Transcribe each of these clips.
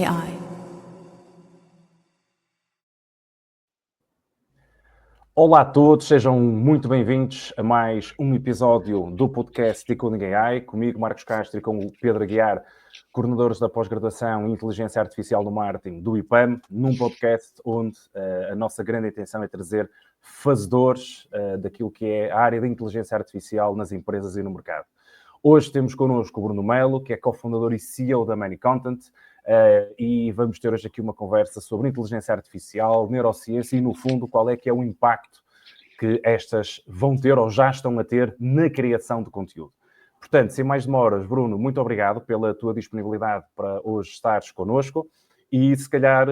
AI. Olá a todos, sejam muito bem-vindos a mais um episódio do podcast Decoding AI, comigo Marcos Castro e com o Pedro Aguiar, coordenadores da pós-graduação em Inteligência Artificial no Marketing do IPAM, num podcast onde a nossa grande intenção é trazer fazedores daquilo que é a área da inteligência artificial nas empresas e no mercado. Hoje temos connosco o Bruno Melo, que é cofundador e CEO da Many Content, e vamos ter hoje aqui uma conversa sobre inteligência artificial, neurociência e, no fundo, qual é que é o impacto que estas vão ter ou já estão a ter na criação de conteúdo. Portanto, sem mais demoras, Bruno, muito obrigado pela tua disponibilidade para hoje estares connosco e, se calhar,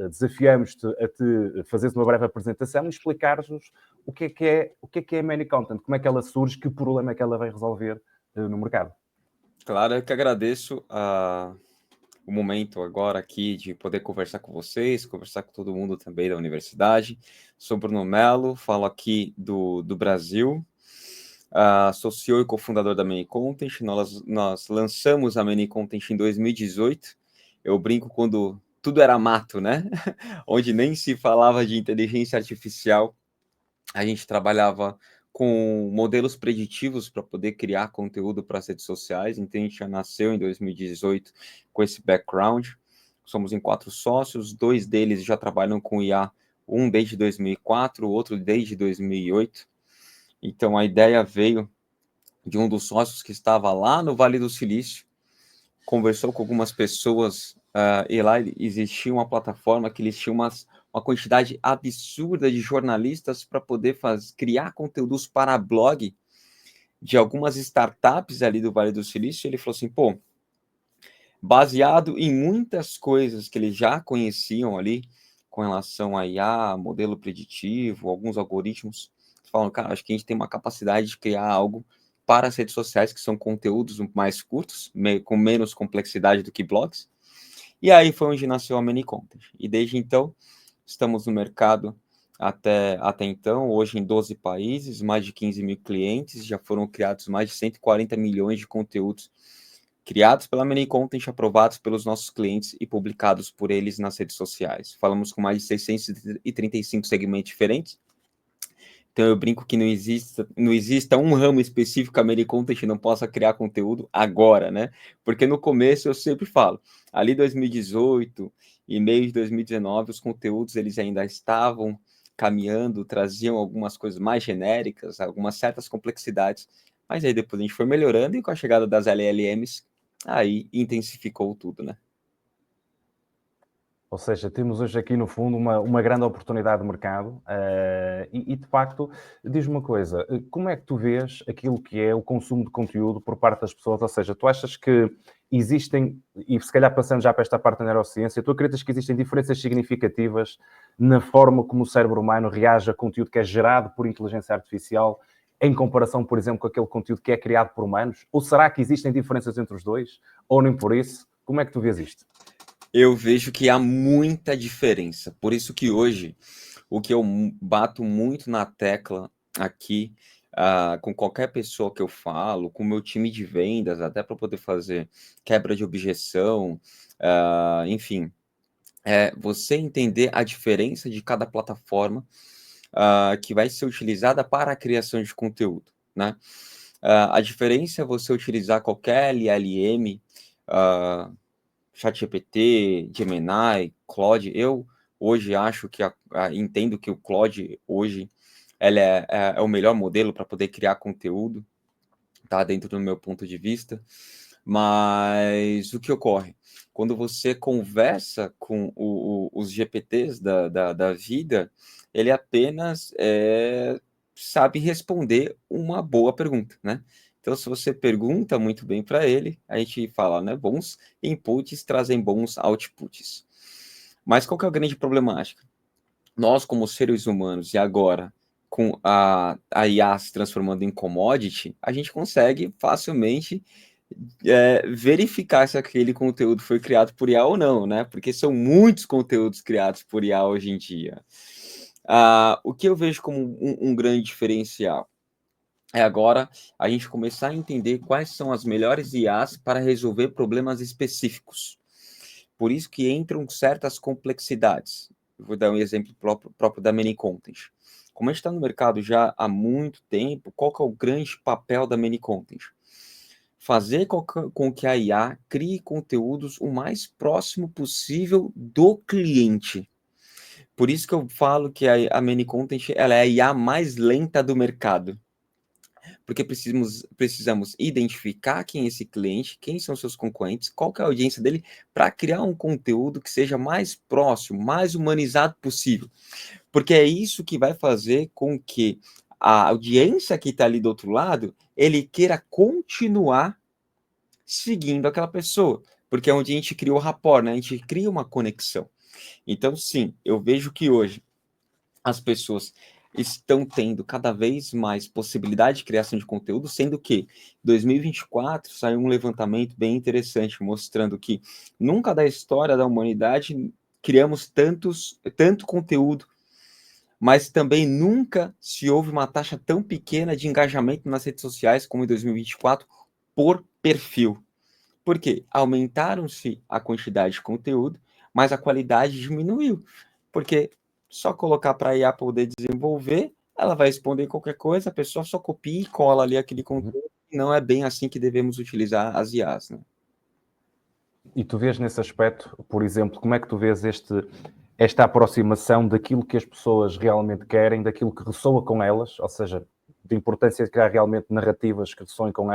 desafiamos-te a te fazeres uma breve apresentação e explicares-nos o que é a Many Content, como é que ela surge, que problema é que ela vai resolver no mercado. Claro, eu que agradeço o momento agora aqui de poder conversar com vocês, conversar com todo mundo também da universidade. Sou Bruno Melo, falo aqui do Brasil, sou CEO e cofundador da Many Content. Nós lançamos a Many Content em 2018. Eu brinco quando tudo era mato, né? Onde nem se falava de inteligência artificial. A gente trabalhava com modelos preditivos para poder criar conteúdo para as redes sociais. Então, a gente já nasceu em 2018 com esse background. Somos em 4 sócios, 2 deles já trabalham com IA, um desde 2004, o outro desde 2008. Então, a ideia veio de um dos sócios que estava lá no Vale do Silício, conversou com algumas pessoas e lá existia uma plataforma que eles tinham uma quantidade absurda de jornalistas para poder criar conteúdos para blog de algumas startups ali do Vale do Silício. Ele falou assim, pô, baseado em muitas coisas que eles já conheciam ali com relação a IA, modelo preditivo, alguns algoritmos, falam, cara, acho que a gente tem uma capacidade de criar algo para as redes sociais, que são conteúdos mais curtos, com menos complexidade do que blogs. E aí foi onde nasceu a Many Content. E desde então, estamos no mercado até então, hoje em 12 países, mais de 15 mil clientes, já foram criados mais de 140 milhões de conteúdos criados pela Many Content, aprovados pelos nossos clientes e publicados por eles nas redes sociais. Falamos com mais de 635 segmentos diferentes. Então eu brinco que não exista um ramo específico que a Many Content não possa criar conteúdo agora, né? Porque no começo eu sempre falo, ali 2018 e meio de 2019, os conteúdos eles ainda estavam caminhando, traziam algumas coisas mais genéricas, algumas certas complexidades, mas aí depois a gente foi melhorando e com a chegada das LLMs, aí intensificou tudo, né? Ou seja, temos hoje aqui, no fundo, uma grande oportunidade de mercado e, de facto, diz-me uma coisa, como é que tu vês aquilo que é o consumo de conteúdo por parte das pessoas? Ou seja, tu achas que existem, e se calhar passando já para esta parte da neurociência, tu acreditas que existem diferenças significativas na forma como o cérebro humano reage a conteúdo que é gerado por inteligência artificial em comparação, por exemplo, com aquele conteúdo que é criado por humanos? Ou será que existem diferenças entre os dois? Ou nem por isso? Como é que tu vês isto? Eu vejo que há muita diferença. Por isso que hoje, o que eu bato muito na tecla aqui, com qualquer pessoa que eu falo, com o meu time de vendas, até para poder fazer quebra de objeção, enfim, é você entender a diferença de cada plataforma que vai ser utilizada para a criação de conteúdo, né? A diferença é você utilizar qualquer LLM, ChatGPT, Gemini, Claude. Eu hoje acho que entendo que o Claude hoje ela é o melhor modelo para poder criar conteúdo, tá? Dentro do meu ponto de vista. Mas o que ocorre? Quando você conversa com os GPTs da vida, ele apenas sabe responder uma boa pergunta, né? Então, se você pergunta muito bem para ele, a gente fala, né? Bons inputs trazem bons outputs. Mas qual que é a grande problemática? Nós, como seres humanos, e agora com a IA se transformando em commodity, a gente consegue facilmente verificar se aquele conteúdo foi criado por IA ou não, né? Porque são muitos conteúdos criados por IA hoje em dia. O que eu vejo como um grande diferencial é agora a gente começar a entender quais são as melhores IAs para resolver problemas específicos. Por isso que entram certas complexidades. Eu vou dar um exemplo próprio da Many Content. Como a gente está no mercado já há muito tempo, qual que é o grande papel da Many Content? Fazer com que a IA crie conteúdos o mais próximo possível do cliente. Por isso que eu falo que a Many Content ela é a IA mais lenta do mercado. Porque precisamos identificar quem é esse cliente, quem são seus concorrentes, qual que é a audiência dele, para criar um conteúdo que seja mais próximo, mais humanizado possível. Porque é isso que vai fazer com que a audiência que está ali do outro lado, ele queira continuar seguindo aquela pessoa. Porque é onde a gente cria o rapport, né? A gente cria uma conexão. Então, sim, eu vejo que hoje as pessoas estão tendo cada vez mais possibilidade de criação de conteúdo, sendo que em 2024 saiu um levantamento bem interessante mostrando que nunca da história da humanidade criamos tanto conteúdo, mas também nunca se houve uma taxa tão pequena de engajamento nas redes sociais como em 2024 por perfil. Por quê? Aumentaram-se a quantidade de conteúdo, mas a qualidade diminuiu. Porque só colocar para a IA poder desenvolver, ela vai responder qualquer coisa, a pessoa só copia e cola ali aquele conteúdo. Não é bem assim que devemos utilizar as IAs, né? E tu vês nesse aspecto, por exemplo, como é que tu vês esta aproximação daquilo que as pessoas realmente querem, daquilo que ressoa com elas, ou seja, da importância de criar realmente narrativas que ressoem com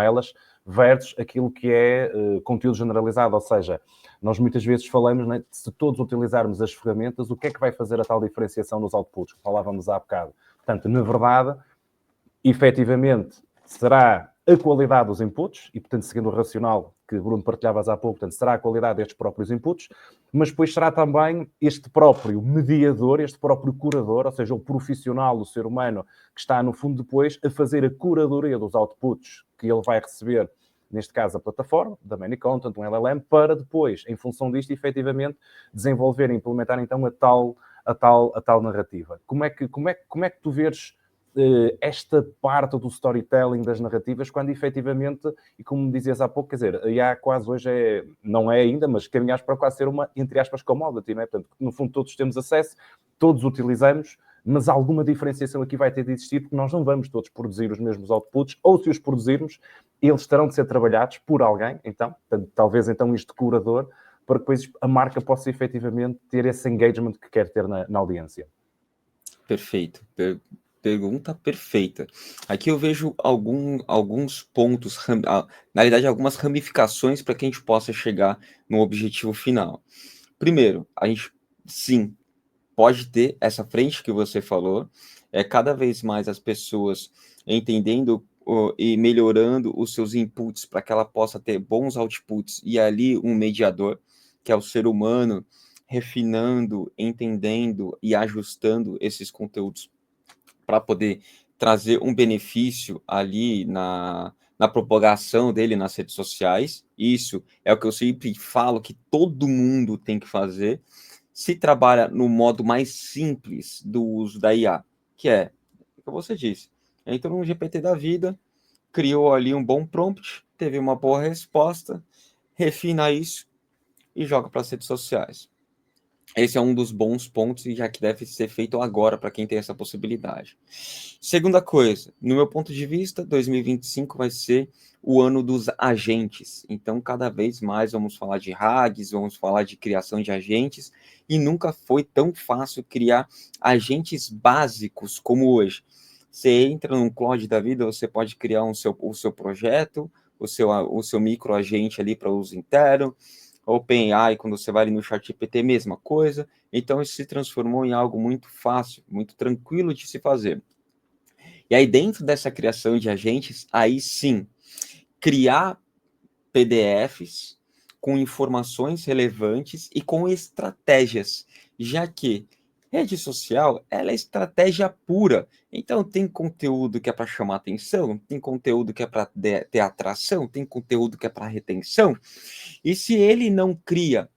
elas, versus aquilo que é conteúdo generalizado, ou seja, nós muitas vezes falamos, né, se todos utilizarmos as ferramentas, o que é que vai fazer a tal diferenciação nos outputs, que falávamos há bocado. Portanto, na verdade, efetivamente, será a qualidade dos inputs, e portanto, seguindo o racional que Bruno partilhavas há pouco, portanto, será a qualidade destes próprios inputs, mas depois será também este próprio mediador, este próprio curador, ou seja, o profissional, o ser humano, que está no fundo depois a fazer a curadoria dos outputs que ele vai receber, neste caso a plataforma, da Many Content, um LLM, para depois, em função disto, efetivamente, desenvolver e implementar então a tal narrativa. Como é que tu vês esta parte do storytelling das narrativas, quando efetivamente, e como dizias há pouco, quer dizer, a IA quase hoje não é ainda, mas caminhas para quase ser uma, entre aspas, commodity, não é? Portanto, no fundo todos temos acesso, todos utilizamos, mas alguma diferenciação aqui vai ter de existir, porque nós não vamos todos produzir os mesmos outputs, ou se os produzirmos, eles terão de ser trabalhados por alguém, então, portanto, talvez então este curador, para que depois a marca possa efetivamente ter esse engagement que quer ter na audiência. Perfeito. Pergunta perfeita. Aqui eu vejo alguns pontos, na realidade, algumas ramificações para que a gente possa chegar no objetivo final. Primeiro, a gente, sim, pode ter essa frente que você falou, cada vez mais as pessoas entendendo e melhorando os seus inputs para que ela possa ter bons outputs e ali um mediador, que é o ser humano, refinando, entendendo e ajustando esses conteúdos para poder trazer um benefício ali na propagação dele nas redes sociais. Isso é o que eu sempre falo que todo mundo tem que fazer. Se trabalha no modo mais simples do uso da IA, que é o que você disse. Entra num GPT da vida, criou ali um bom prompt, teve uma boa resposta, refina isso e joga para as redes sociais. Esse é um dos bons pontos e já que deve ser feito agora para quem tem essa possibilidade. Segunda coisa, no meu ponto de vista, 2025 vai ser o ano dos agentes. Então, cada vez mais vamos falar de RAGs, vamos falar de criação de agentes, e nunca foi tão fácil criar agentes básicos como hoje. Você entra num Claude da vida, você pode criar o seu projeto, o seu microagente ali para uso interno. OpenAI, quando você vai ali no ChatGPT, mesma coisa. Então, isso se transformou em algo muito fácil, muito tranquilo de se fazer. E aí, dentro dessa criação de agentes, aí sim, criar PDFs com informações relevantes e com estratégias, já que rede social, ela é estratégia pura. Então, tem conteúdo que é para chamar atenção, tem conteúdo que é para ter atração, tem conteúdo que é para retenção. E se ele não cria,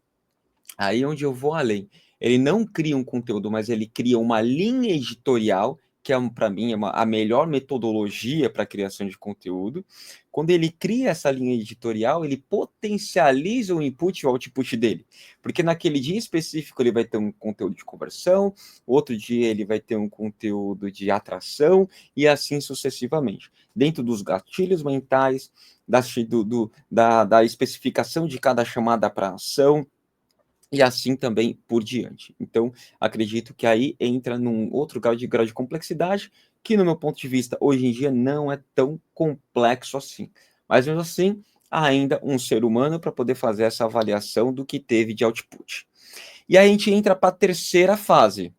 aí onde eu vou além, ele não cria um conteúdo, mas ele cria uma linha editorial que é para mim a melhor metodologia para a criação de conteúdo. Quando ele cria essa linha editorial, ele potencializa o input e o output dele. Porque naquele dia específico ele vai ter um conteúdo de conversão, outro dia ele vai ter um conteúdo de atração, e assim sucessivamente. Dentro dos gatilhos mentais, da especificação de cada chamada para ação, e assim também por diante. Então, acredito que aí entra num outro grau de complexidade, que no meu ponto de vista, hoje em dia, não é tão complexo assim. Mas mesmo assim, há ainda um ser humano para poder fazer essa avaliação do que teve de output. E aí a gente entra para a terceira fase.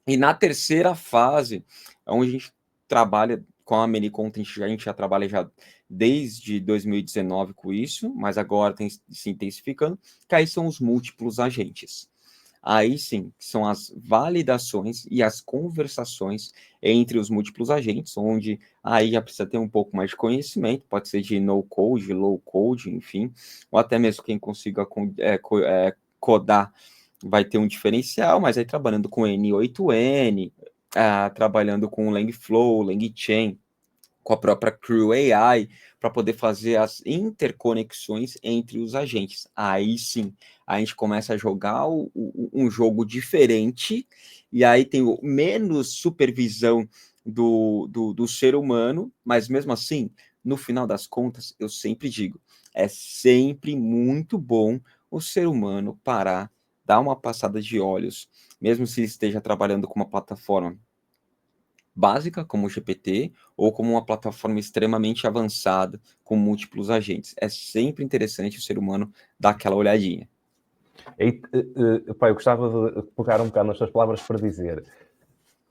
E na terceira fase, é onde a gente trabalha com a Manycontent, a gente já trabalha já desde 2019 com isso, mas agora tem se intensificando, que aí são os múltiplos agentes. Aí sim, são as validações e as conversações entre os múltiplos agentes, onde aí já precisa ter um pouco mais de conhecimento, pode ser de no-code, low-code, enfim, ou até mesmo quem consiga codar vai ter um diferencial, mas aí trabalhando com N8N, trabalhando com Langflow, LangChain, com a própria Crew AI, para poder fazer as interconexões entre os agentes. Aí sim, a gente começa a jogar um jogo diferente, e aí tem menos supervisão do ser humano, mas mesmo assim, no final das contas, eu sempre digo, é sempre muito bom o ser humano parar, dar uma passada de olhos, mesmo se esteja trabalhando com uma plataforma básica, como o GPT, ou como uma plataforma extremamente avançada, com múltiplos agentes. É sempre interessante o ser humano dar aquela olhadinha. Pá, eu gostava de pegar um bocado nas tuas palavras para dizer,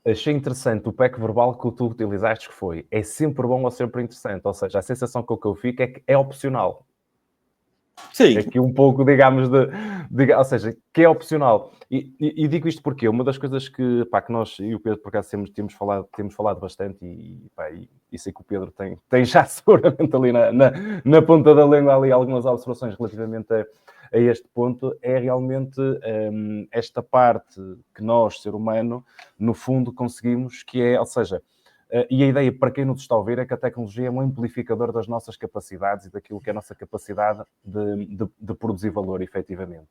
achei interessante o pack verbal que tu utilizaste, que foi, é sempre bom ou sempre interessante, ou seja, a sensação que eu fico é que é opcional. Sim. Aqui um pouco, digamos, ou seja, que é opcional. E digo isto porque uma das coisas que nós e o Pedro, por acaso, temos falado bastante, e sei que o Pedro tem já seguramente ali na ponta da língua ali algumas observações relativamente a este ponto, é realmente esta parte que nós, ser humano, no fundo conseguimos, que é, ou seja, e a ideia, para quem nos está a ouvir, é que a tecnologia é um amplificador das nossas capacidades e daquilo que é a nossa capacidade de produzir valor, efetivamente.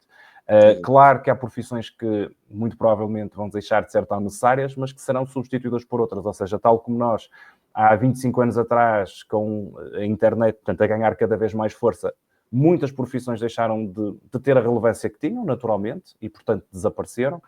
Claro que há profissões que, muito provavelmente, vão deixar de ser tão necessárias, mas que serão substituídas por outras. Ou seja, tal como nós, há 25 anos atrás, com a internet, portanto, a ganhar cada vez mais força, muitas profissões deixaram de ter a relevância que tinham, naturalmente, e, portanto, desapareceram,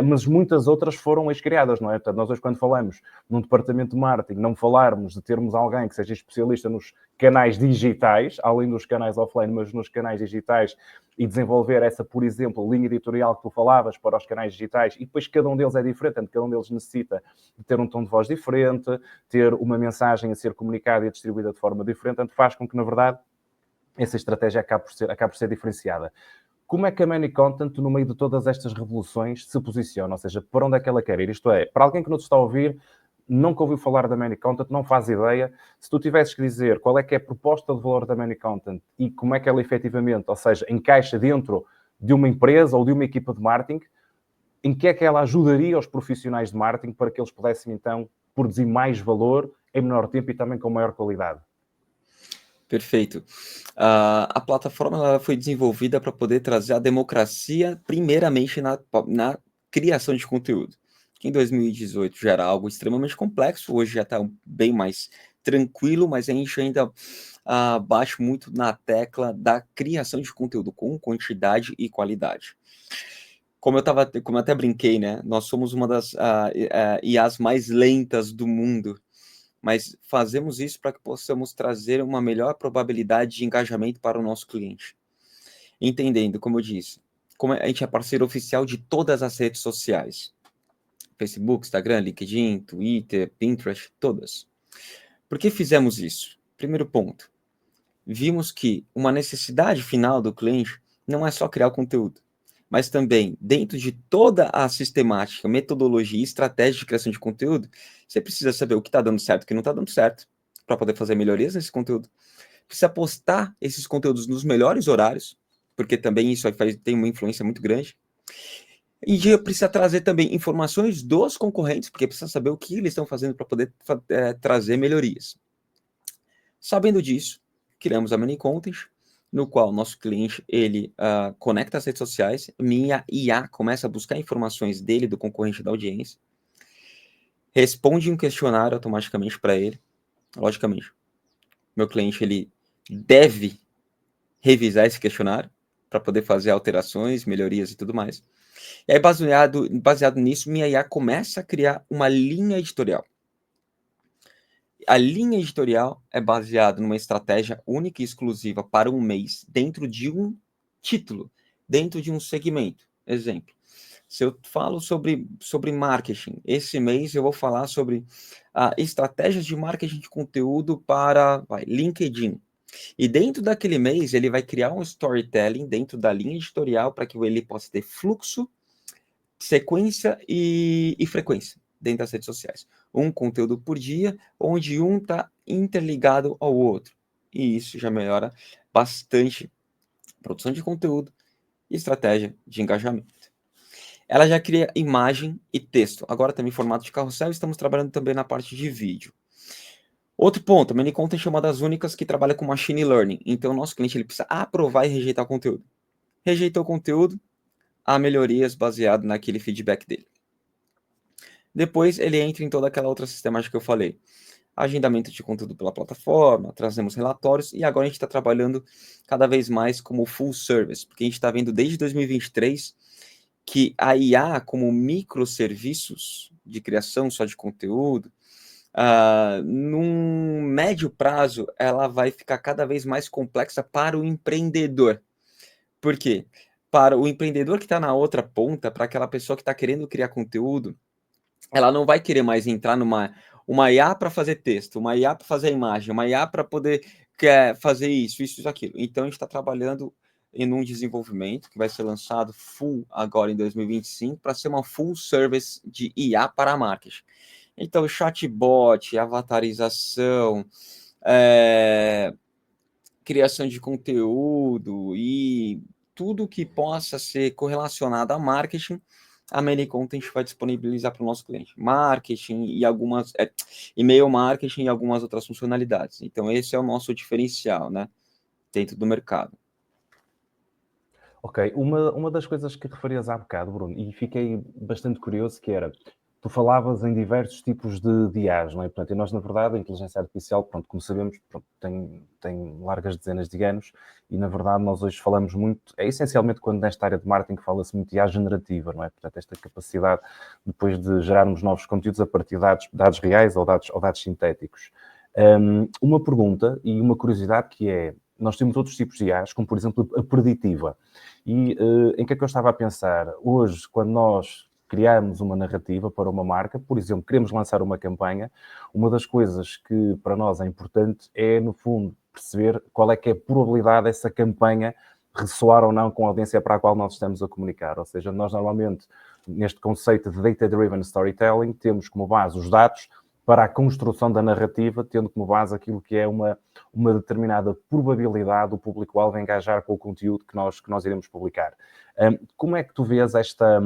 mas muitas outras foram criadas, não é? Portanto, nós hoje, quando falamos num departamento de marketing, não falarmos de termos alguém que seja especialista nos canais digitais, além dos canais offline, mas nos canais digitais, e desenvolver essa, por exemplo, linha editorial que tu falavas para os canais digitais, e depois cada um deles é diferente, portanto, cada um deles necessita de ter um tom de voz diferente, ter uma mensagem a ser comunicada e distribuída de forma diferente, portanto, faz com que, na verdade, essa estratégia acaba por ser diferenciada. Como é que a Manycontent, no meio de todas estas revoluções, se posiciona? Ou seja, para onde é que ela quer ir? Isto é, para alguém que nos está a ouvir, nunca ouviu falar da Manycontent, não faz ideia. Se tu tivesses que dizer qual é que é a proposta de valor da Manycontent e como é que ela efetivamente, ou seja, encaixa dentro de uma empresa ou de uma equipa de marketing, em que é que ela ajudaria os profissionais de marketing para que eles pudessem, então, produzir mais valor em menor tempo e também com maior qualidade? Perfeito. A plataforma ela foi desenvolvida para poder trazer a democracia, primeiramente na criação de conteúdo. Que em 2018 já era algo extremamente complexo, hoje já está bem mais tranquilo, mas a gente ainda bate muito na tecla da criação de conteúdo com quantidade e qualidade. Como eu até brinquei, né? Nós somos uma das IAs mais lentas do mundo, mas fazemos isso para que possamos trazer uma melhor probabilidade de engajamento para o nosso cliente. Entendendo, como eu disse, como a gente é parceiro oficial de todas as redes sociais. Facebook, Instagram, LinkedIn, Twitter, Pinterest, todas. Por que fizemos isso? Primeiro ponto, vimos que uma necessidade final do cliente não é só criar o conteúdo, mas também, dentro de toda a sistemática, metodologia e estratégia de criação de conteúdo, você precisa saber o que está dando certo e o que não está dando certo, para poder fazer melhorias nesse conteúdo. Precisa postar esses conteúdos nos melhores horários, porque também isso tem uma influência muito grande. E precisa trazer também informações dos concorrentes, porque precisa saber o que eles estão fazendo para poder trazer melhorias. Sabendo disso, criamos a Many Content, no qual nosso cliente ele conecta as redes sociais, minha IA começa a buscar informações dele, do concorrente da audiência, responde um questionário automaticamente para ele, logicamente. Meu cliente ele deve revisar esse questionário para poder fazer alterações, melhorias e tudo mais. E aí, baseado nisso, minha IA começa a criar uma linha editorial. A linha editorial é baseada numa estratégia única e exclusiva para um mês, dentro de um título, dentro de um segmento. Exemplo, se eu falo sobre marketing, esse mês eu vou falar sobre estratégias de marketing de conteúdo para LinkedIn. E dentro daquele mês, ele vai criar um storytelling dentro da linha editorial para que ele possa ter fluxo, sequência e frequência dentro das redes sociais. Um conteúdo por dia, onde um está interligado ao outro. E isso já melhora bastante a produção de conteúdo e estratégia de engajamento. Ela já cria imagem e texto. Agora também em formato de carrossel, estamos trabalhando também na parte de vídeo. Outro ponto, a Many Content é uma das únicas que trabalha com machine learning. Então, o nosso cliente ele precisa aprovar e rejeitar o conteúdo. Rejeitou o conteúdo, há melhorias baseado naquele feedback dele. Depois, ele entra em toda aquela outra sistemática que eu falei. Agendamento de conteúdo pela plataforma, trazemos relatórios, e agora a gente está trabalhando cada vez mais como full service, porque a gente está vendo desde 2023 que a IA, como microserviços de criação só de conteúdo, num médio prazo, ela vai ficar cada vez mais complexa para o empreendedor. Por quê? Para o empreendedor que está na outra ponta, para aquela pessoa que está querendo criar conteúdo, ela não vai querer mais entrar uma IA para fazer texto, uma IA para fazer imagem, uma IA para poder fazer isso, aquilo. Então, a gente está trabalhando em um desenvolvimento que vai ser lançado full agora em 2025 para ser uma full service de IA para marketing. Então, chatbot, avatarização, criação de conteúdo e tudo que possa ser correlacionado a marketing, a Many Content vai disponibilizar para o nosso cliente. Marketing e algumas e-mail marketing e algumas outras funcionalidades. Então, esse é o nosso diferencial, né, dentro do mercado. Ok, uma das coisas que referias há bocado, Bruno, e fiquei bastante curioso, que era, tu falavas em diversos tipos de IAs, não é? Portanto, e nós, na verdade, a inteligência artificial, pronto, como sabemos, pronto, tem largas dezenas de anos, e, na verdade, nós hoje falamos muito, essencialmente quando nesta área de marketing fala-se muito de IA generativa, não é? Portanto, esta capacidade, depois de gerarmos novos conteúdos a partir de dados reais ou dados sintéticos. Uma pergunta e uma curiosidade que é, nós temos outros tipos de IAs, como, por exemplo, a preditiva. E em que é que eu estava a pensar? Hoje, quando nós criamos uma narrativa para uma marca, por exemplo, queremos lançar uma campanha, uma das coisas que para nós é importante é, no fundo, perceber qual é que é a probabilidade dessa campanha ressoar ou não com a audiência para a qual nós estamos a comunicar. Ou seja, nós normalmente, neste conceito de Data-Driven Storytelling, temos como base os dados para a construção da narrativa, tendo como base aquilo que é uma determinada probabilidade do público-alvo engajar com o conteúdo que nós iremos publicar. Como é que tu vês esta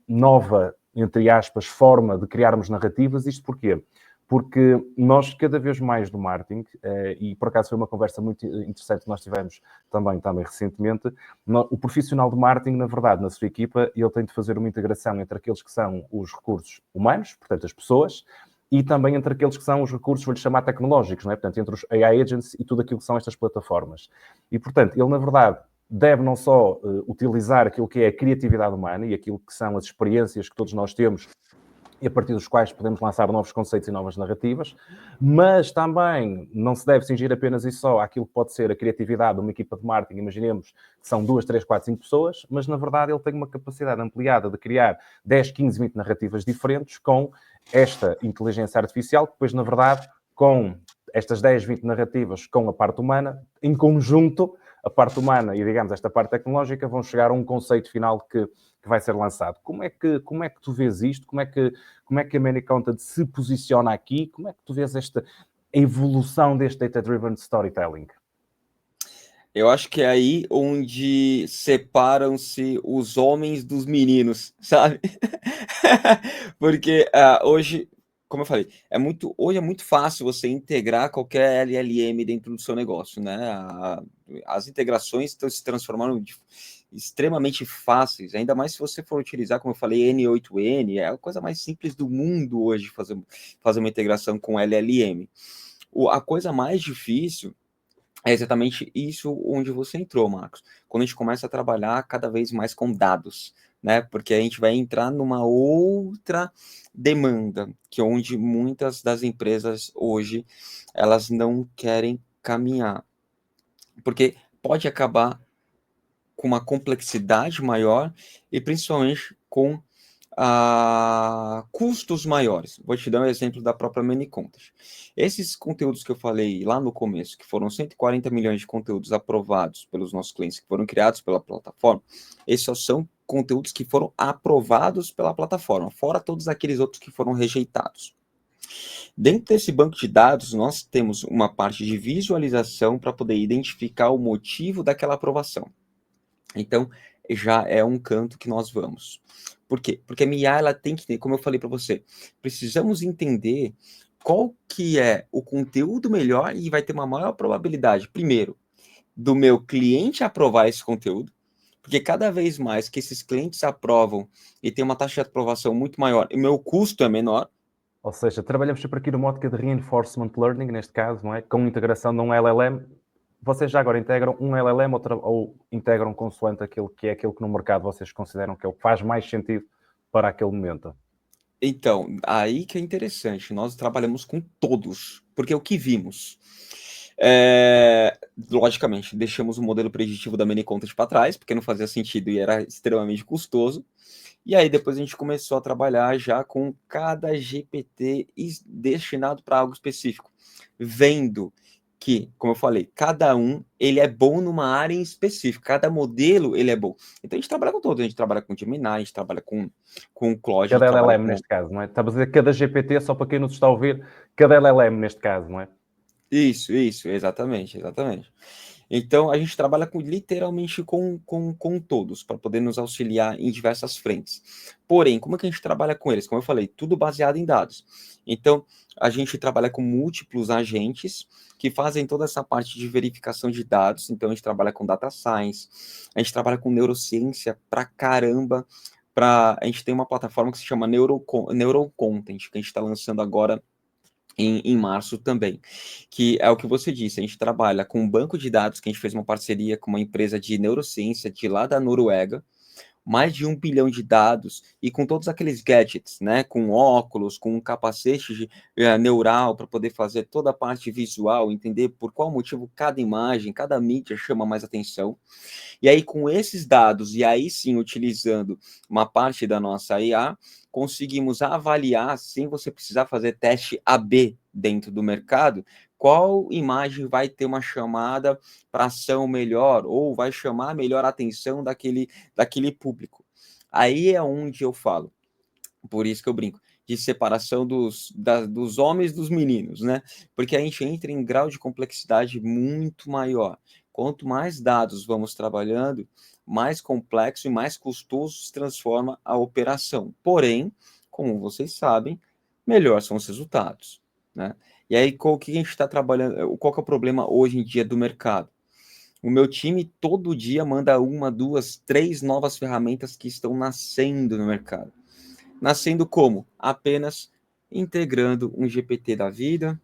nova, entre aspas, forma de criarmos narrativas? Isto porquê? Porque nós, cada vez mais do marketing, e por acaso foi uma conversa muito interessante que nós tivemos também recentemente, o profissional de marketing, na verdade, na sua equipa, ele tem de fazer uma integração entre aqueles que são os recursos humanos, portanto, as pessoas, e também entre aqueles que são os recursos, vou-lhe chamar tecnológicos, não é? Portanto, entre os AI agents e tudo aquilo que são estas plataformas. E, portanto, ele, na verdade, deve não só utilizar aquilo que é a criatividade humana e aquilo que são as experiências que todos nós temos e a partir dos quais podemos lançar novos conceitos e novas narrativas, mas também não se deve cingir apenas e só àquilo que pode ser a criatividade de uma equipa de marketing. Imaginemos que são 2, 3, 4, 5 pessoas, mas na verdade ele tem uma capacidade ampliada de criar 10, 15, 20 narrativas diferentes com esta inteligência artificial, que depois, na verdade, com estas 10, 20 narrativas com a parte humana, em conjunto, a parte humana e, digamos, esta parte tecnológica vão chegar a um conceito final que vai ser lançado. Como é que tu vês isto? Como é que a Many Content se posiciona aqui? Como é que tu vês a evolução deste data-driven storytelling? Eu acho que é aí onde separam-se os homens dos meninos, sabe? Porque hoje, como eu falei, hoje é muito fácil você integrar qualquer LLM dentro do seu negócio, né? As integrações estão se transformando extremamente fáceis, ainda mais se você for utilizar, como eu falei, N8N, é a coisa mais simples do mundo hoje fazer uma integração com LLM. A coisa mais difícil é exatamente isso onde você entrou, Marcos. Quando a gente começa a trabalhar cada vez mais com dados, né? Porque a gente vai entrar numa outra demanda, que é onde muitas das empresas hoje elas não querem caminhar, porque pode acabar com uma complexidade maior e principalmente com custos maiores. Vou te dar um exemplo da própria Manycontent. Esses conteúdos que eu falei lá no começo, que foram 140 milhões de conteúdos aprovados pelos nossos clientes, que foram criados pela plataforma, esses só são conteúdos que foram aprovados pela plataforma, fora todos aqueles outros que foram rejeitados. Dentro desse banco de dados, nós temos uma parte de visualização para poder identificar o motivo daquela aprovação. Então, já é um canto que nós vamos. Por quê? Porque a MIA, ela tem que ter, como eu falei para você, precisamos entender qual que é o conteúdo melhor e vai ter uma maior probabilidade, primeiro, do meu cliente aprovar esse conteúdo, porque cada vez mais que esses clientes aprovam e tem uma taxa de aprovação muito maior, e o meu custo é menor. Ou seja, trabalhamos sempre aqui numa ótica de reinforcement learning, neste caso, não é? Com integração de um LLM. Vocês já agora integram um LLM ou integram consoante aquilo que no mercado vocês consideram que é o que faz mais sentido para aquele momento? Então, aí que é interessante, nós trabalhamos com todos, porque o que vimos? Logicamente, deixamos o modelo preditivo da Manycontent para trás, porque não fazia sentido e era extremamente custoso. E aí depois a gente começou a trabalhar já com cada GPT destinado para algo específico, vendo que, como eu falei, cada um ele é bom numa área em específico, cada modelo ele é bom. Então a gente trabalha com todos, a gente trabalha com Gemini, a gente trabalha com o Claude, a gente Cada trabalha LLM com... neste caso, não é? Estava a dizer cada GPT, só para quem nos está a ouvir, cada LLM neste caso, não é? Isso, exatamente, exatamente. Então, a gente trabalha literalmente com todos, para poder nos auxiliar em diversas frentes. Porém, como é que a gente trabalha com eles? Como eu falei, tudo baseado em dados. Então, a gente trabalha com múltiplos agentes que fazem toda essa parte de verificação de dados. Então, a gente trabalha com data science, a gente trabalha com neurociência pra caramba. A gente tem uma plataforma que se chama Neurocontent, que a gente está lançando agora em março também, que é o que você disse, a gente trabalha com um banco de dados, que a gente fez uma parceria com uma empresa de neurociência de lá da Noruega, mais de 1 bilhão de dados, e com todos aqueles gadgets, né, com óculos, com um capacete neural, para poder fazer toda a parte visual, entender por qual motivo cada imagem, cada mídia chama mais atenção, e aí com esses dados, e aí sim utilizando uma parte da nossa IA, conseguimos avaliar, sem você precisar fazer teste AB dentro do mercado, qual imagem vai ter uma chamada para ação melhor, ou vai chamar melhor a atenção daquele público. Aí é onde eu falo, por isso que eu brinco, de separação dos homens dos meninos, né? Porque a gente entra em grau de complexidade muito maior. Quanto mais dados vamos trabalhando, mais complexo e mais custoso se transforma a operação. Porém, como vocês sabem, melhor são os resultados, né? E aí, qual que a gente está trabalhando? Qual que é o problema hoje em dia do mercado? O meu time todo dia manda uma, duas, três novas ferramentas que estão nascendo no mercado. Nascendo como? Apenas integrando um GPT da vida,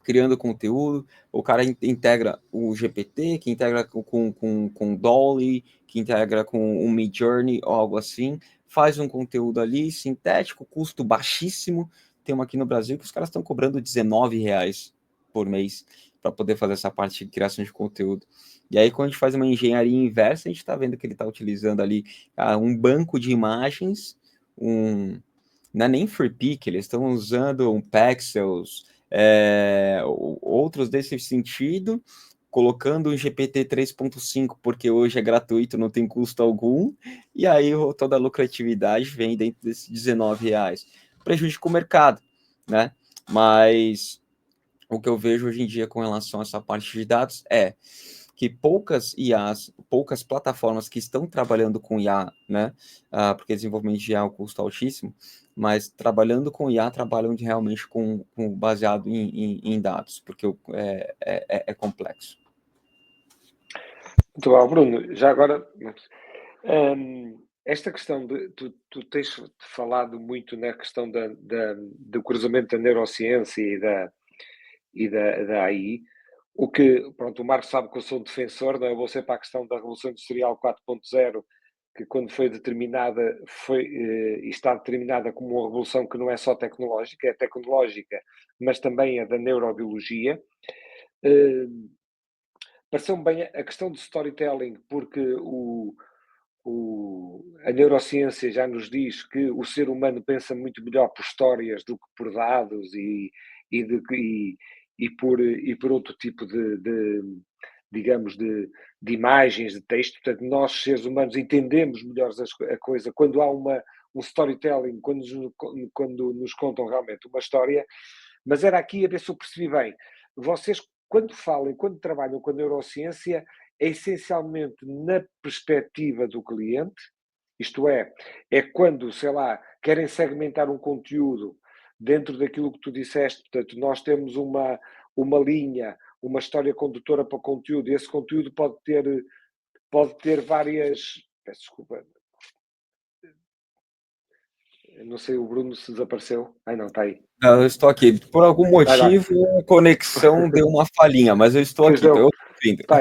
criando conteúdo, o cara integra o GPT, que integra com Dolly, que integra com o Midjourney ou algo assim, faz um conteúdo ali, sintético, custo baixíssimo. Tem uma aqui no Brasil que os caras estão cobrando R$ 19 por mês para poder fazer essa parte de criação de conteúdo. E aí, quando a gente faz uma engenharia inversa, a gente está vendo que ele está utilizando ali um banco de imagens, não é nem FreePic, eles estão usando um Pexels, outros desse sentido, colocando um GPT 3.5, porque hoje é gratuito, não tem custo algum, e aí toda a lucratividade vem dentro desses R$ 19. Prejudica o mercado, né? Mas o que eu vejo hoje em dia com relação a essa parte de dados é que poucas IAs, poucas plataformas que estão trabalhando com IA, né? Porque desenvolvimento de IA é um custo altíssimo, mas trabalhando com IA, trabalham realmente baseado em dados, porque é complexo. Muito bom, Bruno. Já agora, esta questão de tu tens falado muito na questão do cruzamento da neurociência e da AI. O que, pronto, o Marco sabe que eu sou um defensor, não é? Eu vou ser para a questão da Revolução Industrial 4.0, que quando foi determinada, e está determinada como uma revolução que não é só tecnológica, é tecnológica, mas também é da neurobiologia. Pareceu-me bem a questão do storytelling, porque a neurociência já nos diz que o ser humano pensa muito melhor por histórias do que por dados e por outro tipo digamos, de imagens, de texto. Portanto, nós, seres humanos, entendemos melhor a coisa quando há um storytelling, quando nos contam realmente uma história. Mas era aqui a ver se eu percebi bem. Vocês, quando trabalham com a neurociência, é essencialmente na perspectiva do cliente, isto é quando, sei lá, querem segmentar um conteúdo dentro daquilo que tu disseste. Portanto, nós temos uma linha, uma história condutora para o conteúdo, e esse conteúdo pode ter várias... Peço desculpa. Não sei, o Bruno se desapareceu. Ai, não, está aí. Eu estou aqui. Por algum motivo, a conexão deu uma falhinha, mas eu estou aqui, estou ouvindo. Tá,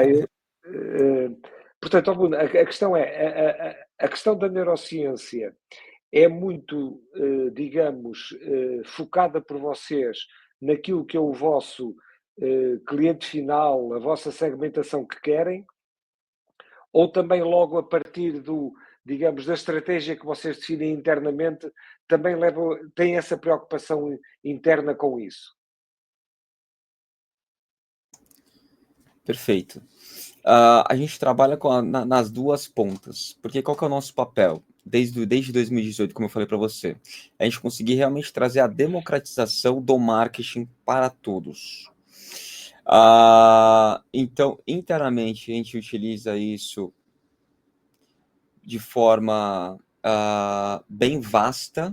portanto, Bruno, a questão a questão da neurociência é muito, digamos, focada por vocês naquilo que é o vosso cliente final, a vossa segmentação que querem, ou também logo a partir digamos, da estratégia que vocês definem internamente, também têm essa preocupação interna com isso? Perfeito. A gente trabalha nas duas pontas, porque qual que é o nosso papel? Desde 2018, como eu falei para você, a gente conseguir realmente trazer a democratização do marketing para todos. Então, internamente, a gente utiliza isso de forma bem vasta,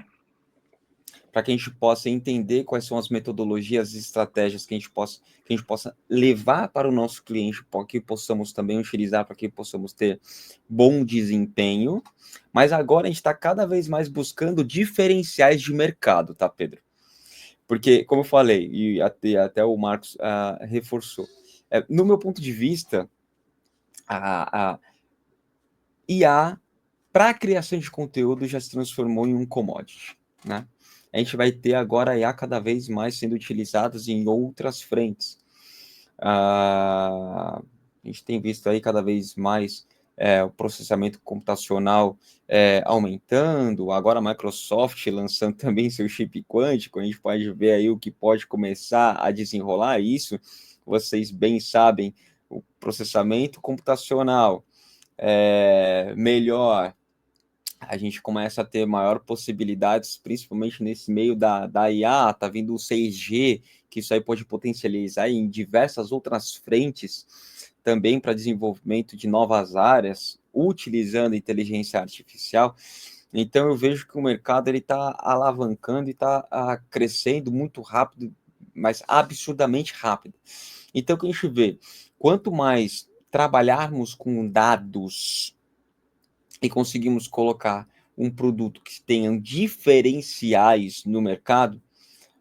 para que a gente possa entender quais são as metodologias e estratégias que a gente possa levar para o nosso cliente, para que possamos também utilizar, para que possamos ter bom desempenho. Mas agora a gente está cada vez mais buscando diferenciais de mercado, tá, Pedro? Porque, como eu falei, e até o Marcos reforçou, no meu ponto de vista, a IA para a criação de conteúdo já se transformou em um commodity, né? A gente vai ter agora a IA cada vez mais sendo utilizadas em outras frentes. A gente tem visto aí cada vez mais o processamento computacional aumentando, agora a Microsoft lançando também seu chip quântico, a gente pode ver aí o que pode começar a desenrolar isso. Vocês bem sabem, o processamento computacional melhor, a gente começa a ter maior possibilidades, principalmente nesse meio da IA, tá vindo o 6G, que isso aí pode potencializar em diversas outras frentes, também para desenvolvimento de novas áreas, utilizando inteligência artificial. Então eu vejo que o mercado está alavancando e está crescendo muito rápido, mas absurdamente rápido. Então o que a gente vê, quanto mais trabalharmos com dados e conseguimos colocar um produto que tenha diferenciais no mercado,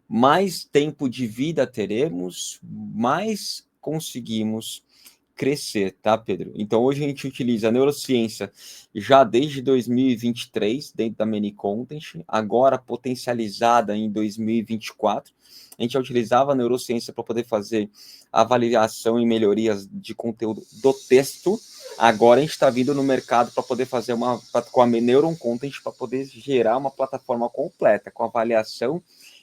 mais tempo de vida teremos, mais conseguimos crescer, tá, Pedro? Então, hoje a gente utiliza a neurociência já desde 2023, dentro da Many Content, agora potencializada em 2024. A gente já utilizava a neurociência para poder fazer avaliação e melhorias de conteúdo do texto. Agora a gente está vindo no mercado para poder fazer com a Neuron Content, para poder gerar uma plataforma completa, com avaliação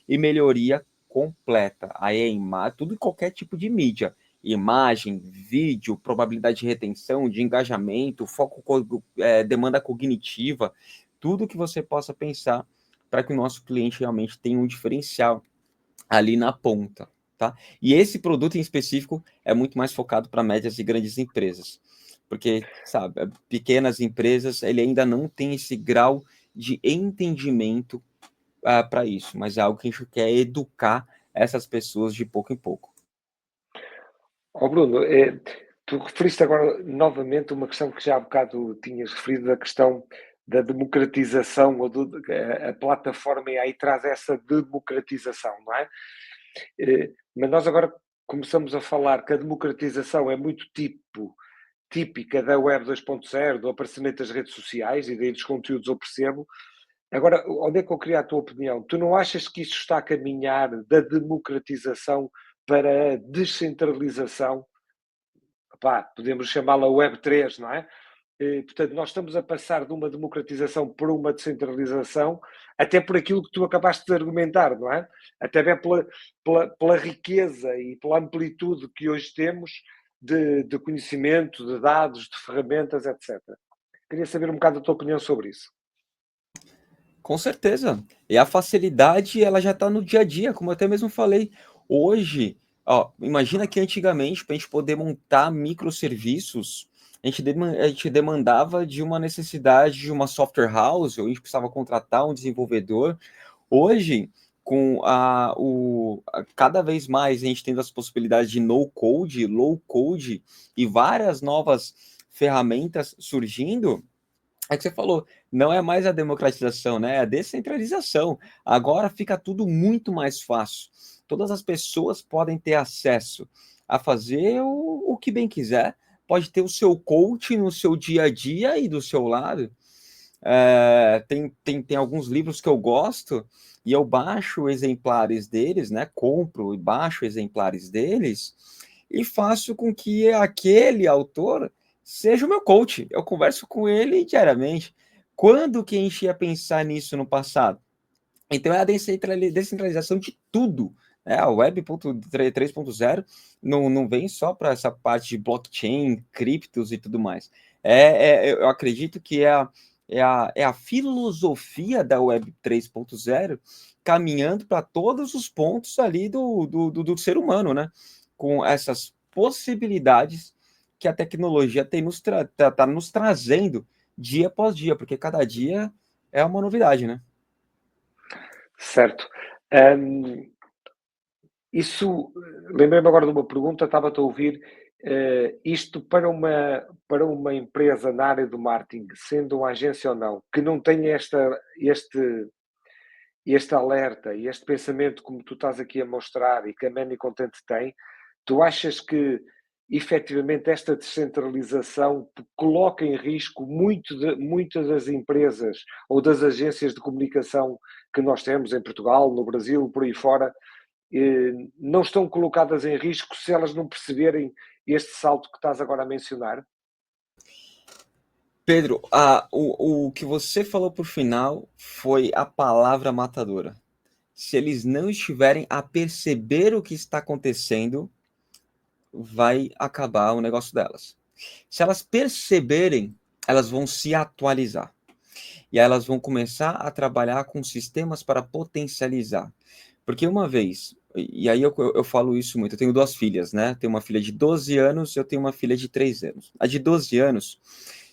e melhoria completa. Aí é tudo em qualquer tipo de mídia. Imagem, vídeo, probabilidade de retenção, de engajamento, foco, demanda cognitiva, tudo que você possa pensar para que o nosso cliente realmente tenha um diferencial ali na ponta, tá? E esse produto em específico é muito mais focado para médias e grandes empresas, porque, sabe, pequenas empresas, ele ainda não tem esse grau de entendimento para isso, mas é algo que a gente quer educar essas pessoas de pouco em pouco. Bruno, tu referiste agora novamente uma questão que já há bocado tinhas referido, a questão da democratização, ou a plataforma aí traz essa democratização, não é? Mas nós agora começamos a falar que a democratização é muito típica da Web 2.0, do aparecimento das redes sociais e daí dos conteúdos eu percebo. Agora, onde é que eu queria a tua opinião? Tu não achas que isto está a caminhar da democratização para a descentralização? Pá, podemos chamá-la Web 3, não é? Portanto, nós estamos a passar de uma democratização para uma descentralização, até por aquilo que tu acabaste de argumentar, não é? Até bem pela riqueza e pela amplitude que hoje temos de conhecimento, de dados, de ferramentas, etc. Queria saber um bocado a tua opinião sobre isso. Com certeza. E a facilidade, ela já está no dia a dia, como eu até mesmo falei. Hoje, imagina que antigamente, para a gente poder montar microserviços, a gente demandava de uma necessidade de uma software house, ou a gente precisava contratar um desenvolvedor. Hoje, com cada vez mais a gente tendo as possibilidades de no-code, low-code e várias novas ferramentas surgindo, é que você falou, não é mais a democratização, né? É a descentralização. Agora fica tudo muito mais fácil. Todas as pessoas podem ter acesso a fazer o que bem quiser. Pode ter o seu coach no seu dia a dia e do seu lado. Tem alguns livros que eu gosto e eu baixo exemplares deles, né? Compro e baixo exemplares deles e faço com que aquele autor seja o meu coach. Eu converso com ele diariamente. Quando que a gente ia pensar nisso no passado? Então é a descentralização de tudo. Né? A Web 3.0 não vem só para essa parte de blockchain, criptos e tudo mais. Eu acredito que é a filosofia da Web 3.0 caminhando para todos os pontos ali do ser humano, né? Com essas possibilidades que a tecnologia tá nos trazendo dia após dia, porque cada dia é uma novidade, né? Certo. Isso, lembrei-me agora de uma pergunta, estava-te a ouvir, isto para uma empresa na área do marketing, sendo uma agência ou não, que não tenha este alerta e este pensamento como tu estás aqui a mostrar e que a Money Content tem, tu achas que efetivamente esta descentralização coloca em risco muitas das empresas ou das agências de comunicação que nós temos em Portugal, no Brasil, por aí fora, não estão colocadas em risco se elas não perceberem este salto que estás agora a mencionar? Pedro, o que você falou por final foi a palavra matadora. Se eles não estiverem a perceber o que está acontecendo, vai acabar o negócio delas. Se elas perceberem, elas vão se atualizar. E aí elas vão começar a trabalhar com sistemas para potencializar. Porque uma vez, e aí eu falo isso muito, eu tenho duas filhas, né? Tenho uma filha de 12 anos, eu tenho uma filha de 3 anos. A de 12 anos,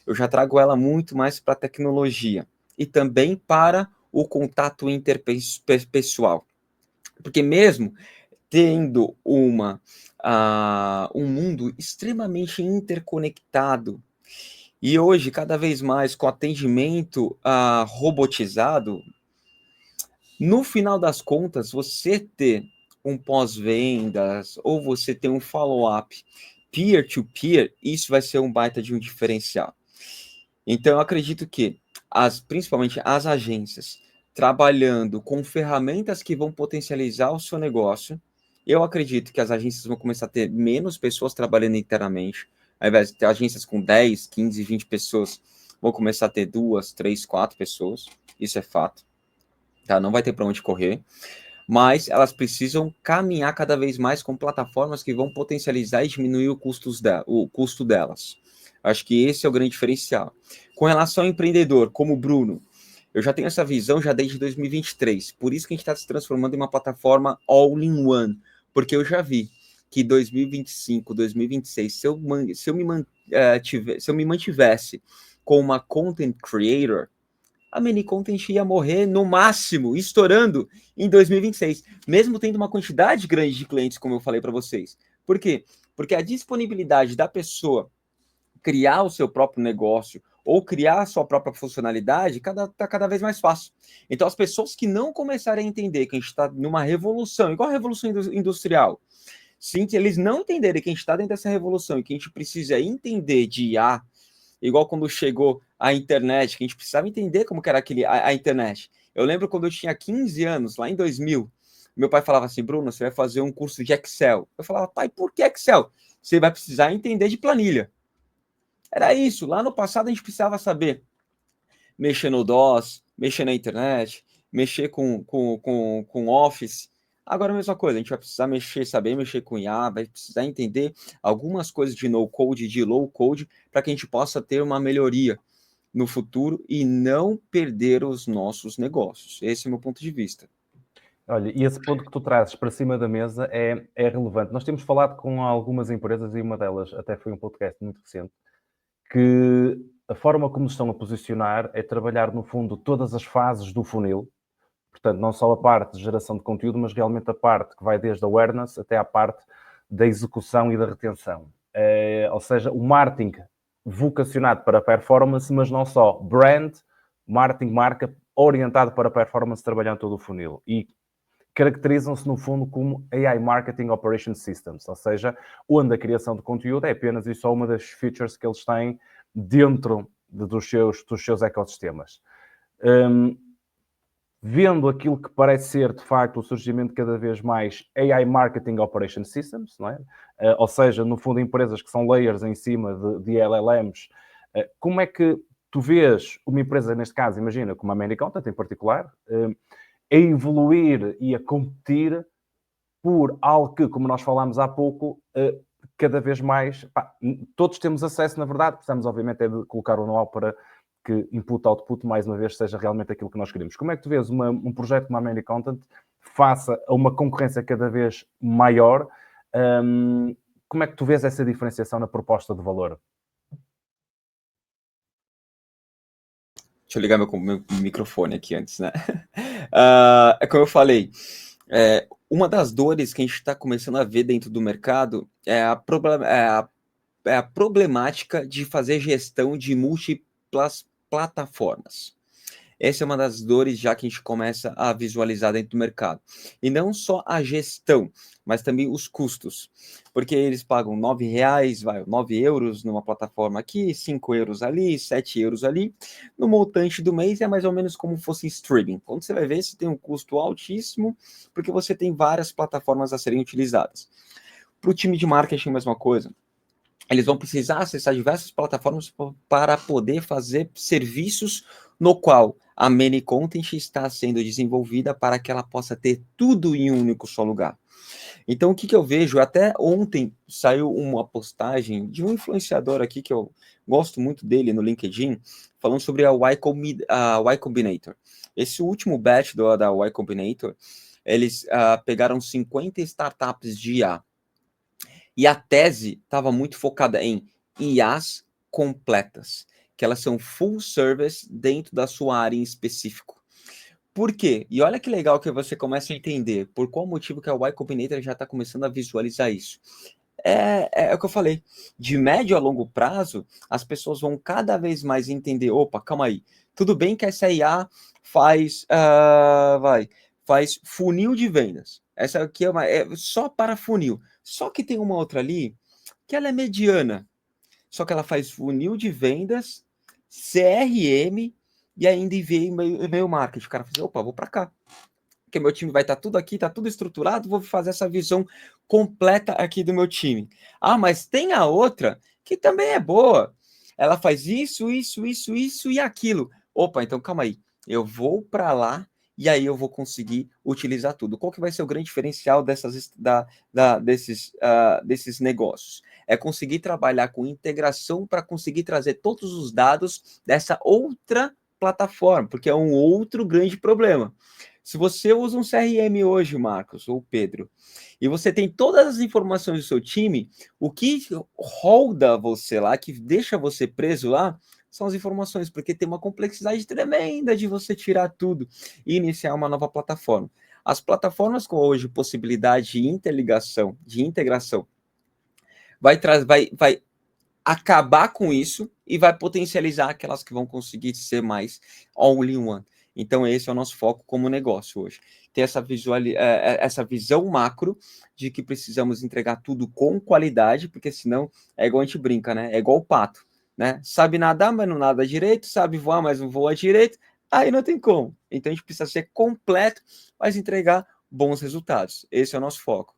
eu já trago ela muito mais para a tecnologia e também para o contato interpessoal. Porque mesmo tendo um mundo extremamente interconectado, e hoje, cada vez mais, com atendimento robotizado, no final das contas, você ter um pós-vendas ou você ter um follow-up peer-to-peer, isso vai ser um baita de um diferencial. Então, eu acredito que, principalmente as agências, trabalhando com ferramentas que vão potencializar o seu negócio, eu acredito que as agências vão começar a ter menos pessoas trabalhando internamente, ao invés de ter agências com 10, 15, 20 pessoas, vão começar a ter 2, 3, 4 pessoas, isso é fato, tá? Não vai ter para onde correr, mas elas precisam caminhar cada vez mais com plataformas que vão potencializar e diminuir o custo delas. Acho que esse é o grande diferencial. Com relação ao empreendedor, como o Bruno, eu já tenho essa visão já desde 2023, por isso que a gente está se transformando em uma plataforma all-in-one, Porque eu já vi que 2025, 2026, se eu me mantivesse com uma content creator, a mini content ia morrer no máximo, estourando em 2026, mesmo tendo uma quantidade grande de clientes, como eu falei para vocês. Por quê? Porque a disponibilidade da pessoa criar o seu próprio negócio ou criar a sua própria funcionalidade está cada vez mais fácil. Então, as pessoas que não começarem a entender que a gente está numa revolução, igual a revolução industrial, sim, que eles não entenderem que a gente está dentro dessa revolução e que a gente precisa entender de IA, igual quando chegou a internet, que a gente precisava entender como que era a internet. Eu lembro quando eu tinha 15 anos, lá em 2000, meu pai falava assim, Bruno, você vai fazer um curso de Excel. Eu falava, pai, por que Excel? Você vai precisar entender de planilha. Era isso. Lá no passado a gente precisava saber mexer no DOS, mexer na internet, mexer com Office. Agora a mesma coisa, a gente vai precisar saber mexer com IA, vai precisar entender algumas coisas de no-code, de low-code, para que a gente possa ter uma melhoria no futuro e não perder os nossos negócios. Esse é o meu ponto de vista. Olha, e esse ponto que tu trazes para cima da mesa é relevante. Nós temos falado com algumas empresas, e uma delas até foi um podcast muito recente, que a forma como estão a posicionar é trabalhar, no fundo, todas as fases do funil. Portanto, não só a parte de geração de conteúdo, mas realmente a parte que vai desde a awareness até à parte da execução e da retenção. Ou seja, o marketing vocacionado para performance, mas não só. Brand, marketing, marca, orientado para performance, trabalhando todo o funil. E caracterizam-se, no fundo, como AI Marketing Operation Systems, ou seja, onde a criação de conteúdo é apenas e só uma das features que eles têm dentro dos seus ecossistemas. Vendo aquilo que parece ser, de facto, o surgimento cada vez mais AI Marketing Operation Systems, não é? Ou seja, no fundo, empresas que são layers em cima de LLMs, como é que tu vês uma empresa, neste caso, imagina, como a ManyContent em particular, a evoluir e a competir por algo que, como nós falámos há pouco, cada vez mais, todos temos acesso, na verdade, precisamos obviamente é de colocar o know-how para que input-output, mais uma vez, seja realmente aquilo que nós queremos. Como é que tu vês um projeto como a ManyContent faça a uma concorrência cada vez maior? Como é que tu vês essa diferenciação na proposta de valor? Deixa eu ligar meu microfone aqui antes, né? É como eu falei, uma das dores que a gente está começando a ver dentro do mercado é a problemática de fazer gestão de múltiplas plataformas. Essa é uma das dores já que a gente começa a visualizar dentro do mercado. E não só a gestão, mas também os custos. Porque eles pagam R$9, 9 euros numa plataforma aqui, 5 euros ali, 7 euros ali. No montante do mês é mais ou menos como fosse streaming. Quando você vai ver, você tem um custo altíssimo, porque você tem várias plataformas a serem utilizadas. Para o time de marketing, a mesma coisa. Eles vão precisar acessar diversas plataformas para poder fazer serviços no qual a ManyContent está sendo desenvolvida para que ela possa ter tudo em um único só lugar. Então, o que eu vejo? Até ontem saiu uma postagem de um influenciador aqui, que eu gosto muito dele no LinkedIn, falando sobre a Y Combinator. Esse último batch da Y Combinator, eles pegaram 50 startups de IA. E a tese estava muito focada em IAs completas, que elas são full service dentro da sua área em específico. Por quê? E olha que legal que você começa a entender por qual motivo que a Y Combinator já está começando a visualizar isso. É o que eu falei. De médio a longo prazo, as pessoas vão cada vez mais entender, opa, calma aí, tudo bem que essa IA faz funil de vendas. Essa aqui é só para funil. Só que tem uma outra ali que ela é mediana. Só que ela faz funil de vendas, CRM e ainda envia e-mail marketing. O cara fala, opa, vou para cá. Porque meu time vai estar tudo aqui, está tudo estruturado, vou fazer essa visão completa aqui do meu time. Ah, mas tem a outra que também é boa. Ela faz isso e aquilo. Opa, então calma aí. Eu vou para lá e aí eu vou conseguir utilizar tudo. Qual que vai ser o grande diferencial desses negócios? É conseguir trabalhar com integração para conseguir trazer todos os dados dessa outra plataforma, porque é um outro grande problema. Se você usa um CRM hoje, Marcos ou Pedro, e você tem todas as informações do seu time, o que roda você lá, que deixa você preso lá, são as informações, porque tem uma complexidade tremenda de você tirar tudo e iniciar uma nova plataforma. As plataformas com hoje possibilidade de interligação, de integração, vai acabar com isso e vai potencializar aquelas que vão conseguir ser mais all-in-one. Então, esse é o nosso foco como negócio hoje. Ter essa visão macro de que precisamos entregar tudo com qualidade, porque senão é igual a gente brinca, né? É igual o pato, né? Sabe nadar, mas não nada direito, sabe voar, mas não voa direito, aí não tem como. Então, a gente precisa ser completo, mas entregar bons resultados. Esse é o nosso foco.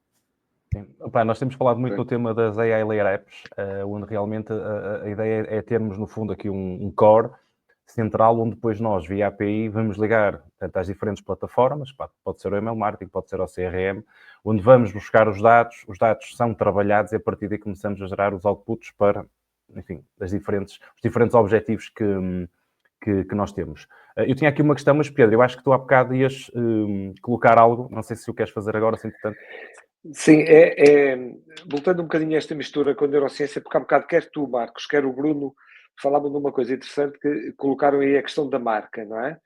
Opa, nós temos falado muito do tema das AI Layer Apps, onde realmente a ideia é termos, no fundo, aqui um core central, onde depois nós, via API, vamos ligar tanto às diferentes plataformas, pode ser o email marketing, pode ser o CRM, onde vamos buscar os dados são trabalhados e a partir daí começamos a gerar os outputs para, enfim, os diferentes objetivos que nós temos. Eu tinha aqui uma questão, mas Pedro, eu acho que tu há bocado ias colocar algo, não sei se o queres fazer agora, se entretanto. Sim, voltando um bocadinho a esta mistura com a neurociência, porque há bocado quer tu, Marcos, quer o Bruno, falavam de uma coisa interessante que colocaram aí a questão da marca, não é?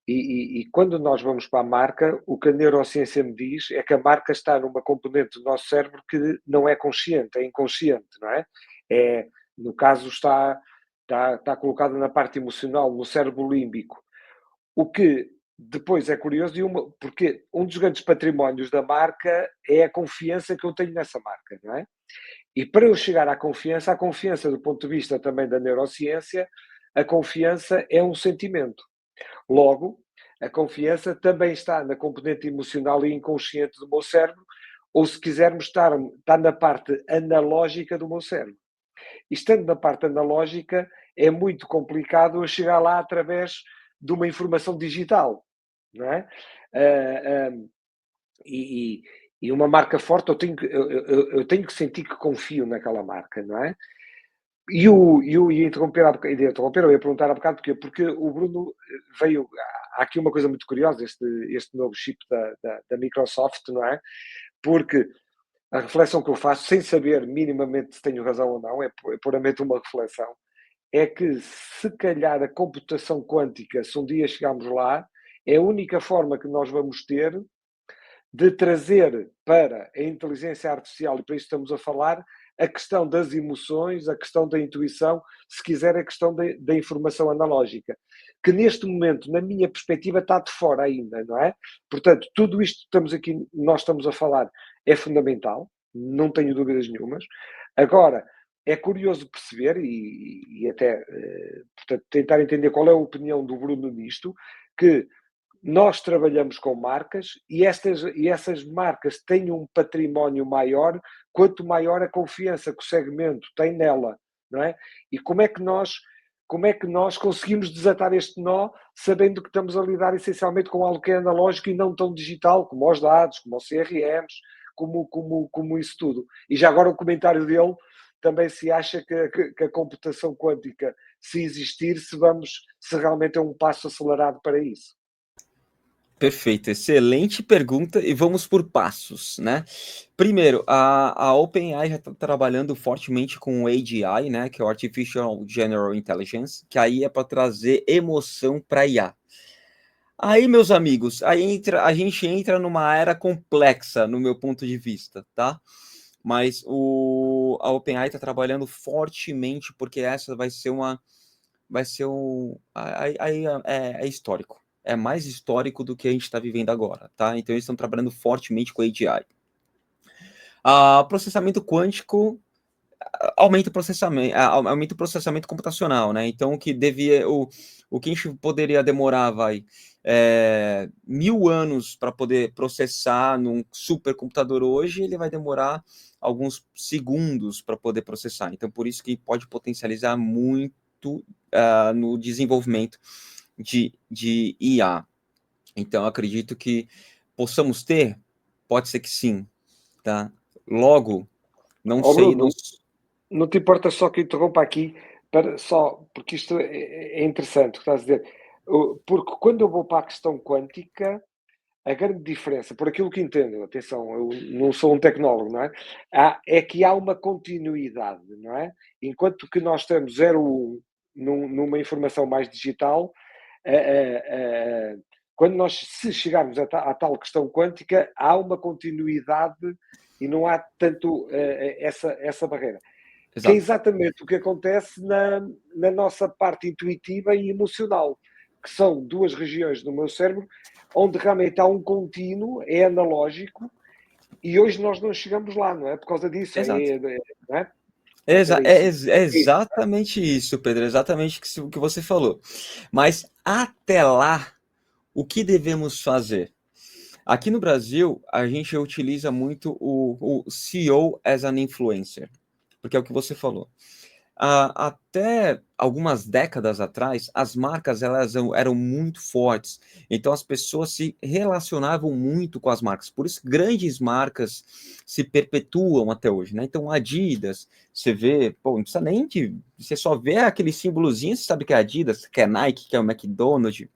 E quando nós vamos para a marca, o que a neurociência me diz é que a marca está numa componente do nosso cérebro que não é consciente, é inconsciente, não é? No caso, está colocada na parte emocional, no cérebro límbico. O que depois é curioso, porque um dos grandes patrimónios da marca é a confiança que eu tenho nessa marca, não é? E para eu chegar à confiança, a confiança do ponto de vista também da neurociência, a confiança é um sentimento. Logo, a confiança também está na componente emocional e inconsciente do meu cérebro, ou se quisermos, está na parte analógica do meu cérebro. E estando na parte analógica, é muito complicado eu chegar lá através de uma informação digital, não é? E uma marca forte, eu tenho que sentir que confio naquela marca, não é? E eu ia interromper, eu ia perguntar há bocado porquê, porque o Bruno veio. Há aqui uma coisa muito curiosa, este novo chip da Microsoft, não é? Porque a reflexão que eu faço, sem saber minimamente se tenho razão ou não, é puramente uma reflexão, é que se calhar a computação quântica, se um dia chegarmos lá, é a única forma que nós vamos ter de trazer para a inteligência artificial, e para isso estamos a falar, a questão das emoções, a questão da intuição, se quiser a questão da informação analógica, que neste momento, na minha perspectiva, está de fora ainda, não é? Portanto, tudo isto que nós estamos a falar, é fundamental, não tenho dúvidas nenhumas. Agora, é curioso perceber, e até, portanto, tentar entender qual é a opinião do Bruno nisto, que nós trabalhamos com marcas e essas marcas têm um património maior, quanto maior a confiança que o segmento tem nela, não é? E como é que nós conseguimos desatar este nó, sabendo que estamos a lidar essencialmente com algo que é analógico e não tão digital, como os dados, como os CRMs, como isso tudo. E já agora o comentário dele, também se acha que a computação quântica, se existir, se realmente é um passo acelerado para isso. Perfeito, excelente pergunta e vamos por passos, né? Primeiro, a OpenAI já está trabalhando fortemente com o AGI, né? Que é o Artificial General Intelligence, que aí é para trazer emoção para IA. Aí, meus amigos, a gente entra numa era complexa, no meu ponto de vista, tá? Mas a OpenAI está trabalhando fortemente porque essa vai ser é histórico. É mais histórico do que a gente está vivendo agora, tá? Então eles estão trabalhando fortemente com AGI. Processamento quântico aumenta o processamento computacional, né? Então o que a gente poderia demorar 1000 anos para poder processar num supercomputador hoje, ele vai demorar alguns segundos para poder processar. Então por isso que pode potencializar muito no desenvolvimento de IA. Então, acredito que possamos ter, pode ser que sim, tá? Logo, não sei... Bruno, não te importa só que interrompa aqui, porque isto é interessante o que estás a dizer. Porque quando eu vou para a questão quântica, a grande diferença, por aquilo que entendo, atenção, eu não sou um tecnólogo, não é? É que há uma continuidade, não é? Enquanto que nós estamos 0,1 numa informação mais digital, quando nós se chegarmos à tal questão quântica, há uma continuidade e não há tanto essa barreira. Exato. Que é exatamente o que acontece na nossa parte intuitiva e emocional, que são duas regiões do meu cérebro onde realmente há um contínuo, é analógico, e hoje nós não chegamos lá, não é? Por causa disso, Exato. não é? É exatamente isso, Pedro, exatamente o que você falou. Mas até lá, o que devemos fazer? Aqui no Brasil, a gente utiliza muito o CEO as an influencer, porque é o que você falou. Até algumas décadas atrás, as marcas elas eram muito fortes, então as pessoas se relacionavam muito com as marcas, por isso grandes marcas se perpetuam até hoje, né? Então Adidas, você vê, pô, não precisa nem de, você só vê aquele símbolozinho, você sabe que é Adidas, que é Nike, que é o McDonald's,